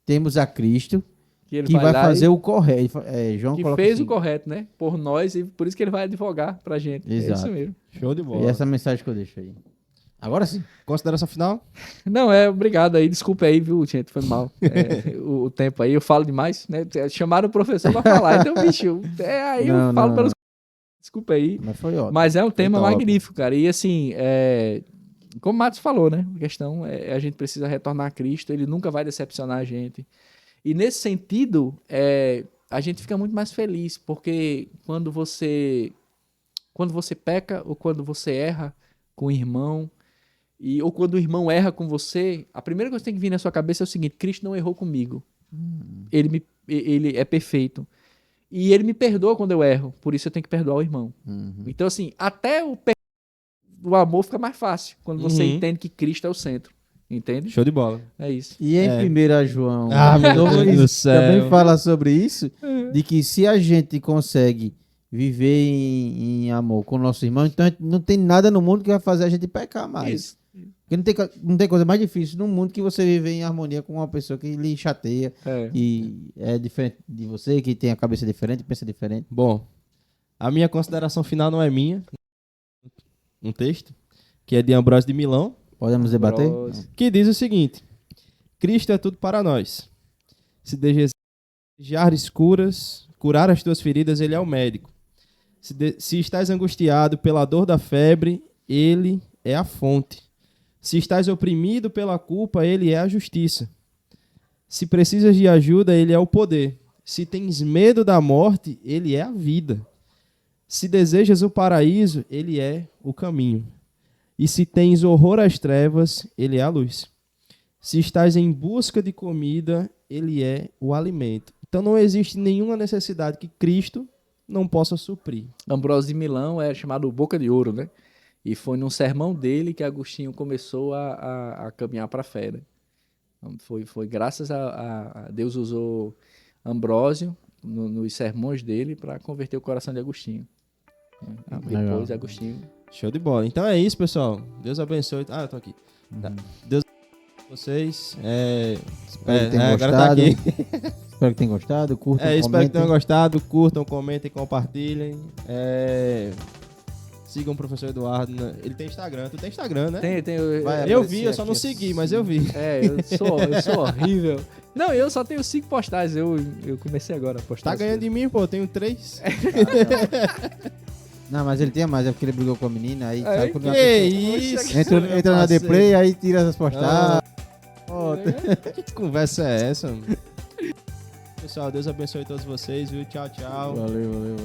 temos a Cristo, que vai fazer o correto. João que coloca fez assim, o correto, né? Por nós, e por isso que ele vai advogar pra gente. Exato. É isso mesmo. Show de bola. E essa mensagem que eu deixo aí. Agora sim. Consideração final? Não, obrigado aí. Desculpa aí, viu, gente? Foi mal. O tempo aí, eu falo demais, né? Chamaram o professor pra falar. Então, bicho, aí eu falo pelos... Desculpa aí. Mas foi ótimo. Mas é um tema top. magnífico, cara. E assim, como o Matos falou, né? A questão a gente precisa retornar a Cristo. Ele nunca vai decepcionar a gente. E nesse sentido, a gente fica muito mais feliz, porque quando você peca ou quando você erra com o irmão, ou quando o irmão erra com você, a primeira coisa que tem que vir na sua cabeça é o seguinte: Cristo não errou comigo. Ele é perfeito. E ele me perdoa quando eu erro, por isso eu tenho que perdoar o irmão. Então, assim, até o amor fica mais fácil quando você entende que Cristo é o centro. Entende? Show de bola. É isso. E em 1 João meu Deus do céu. também fala sobre isso, de que se a gente consegue viver em amor com o nosso irmão, então não tem nada no mundo que vai fazer a gente pecar mais. Isso. Porque não tem coisa mais difícil no mundo que você viver em harmonia com uma pessoa que lhe chateia e é diferente de você, que tem a cabeça diferente, pensa diferente. Bom, a minha consideração final não é minha. Um texto que é de Ambrósio de Milão. Podemos debater? Que diz o seguinte: Cristo é tudo para nós. Se desejares curar as tuas feridas, ele é o médico. Se estás angustiado pela dor da febre, ele é a fonte. Se estás oprimido pela culpa, ele é a justiça. Se precisas de ajuda, ele é o poder. Se tens medo da morte, ele é a vida. Se desejas o paraíso, ele é o caminho. E se tens horror às trevas, ele é a luz. Se estás em busca de comida, ele é o alimento. Então não existe nenhuma necessidade que Cristo não possa suprir. Ambrósio de Milão é chamado Boca de Ouro, né? E foi num sermão dele que Agostinho começou a caminhar para a fé, né? Então, foi graças a Deus usou Ambrósio nos sermões dele para converter o coração de Agostinho. Depois de Agostinho... Show de bola. Então é isso, pessoal. Deus abençoe. Eu tô aqui. Tá. Deus abençoe vocês. Espero que tenham agora gostado. tá aqui. Espero que tenham gostado. Curtam, espero que comentem. tenham gostado. Curtam, comentem, compartilhem. Sigam o professor Eduardo. Ele tem Instagram. Tu tem Instagram, né? Tem. Eu vi, eu só não segui, mas eu vi. Eu sou horrível. Não, eu só tenho 5 postagens. Eu comecei agora a postar. Tá ganhando de mim, pô. Eu tenho 3. Não, mas ele tinha mais, é porque ele brigou com a menina, aí sabe quando Que isso? entra na Dplay, aí tira as postagens. Que conversa é essa, mano? Pessoal, Deus abençoe todos vocês, viu? Tchau, tchau. Valeu.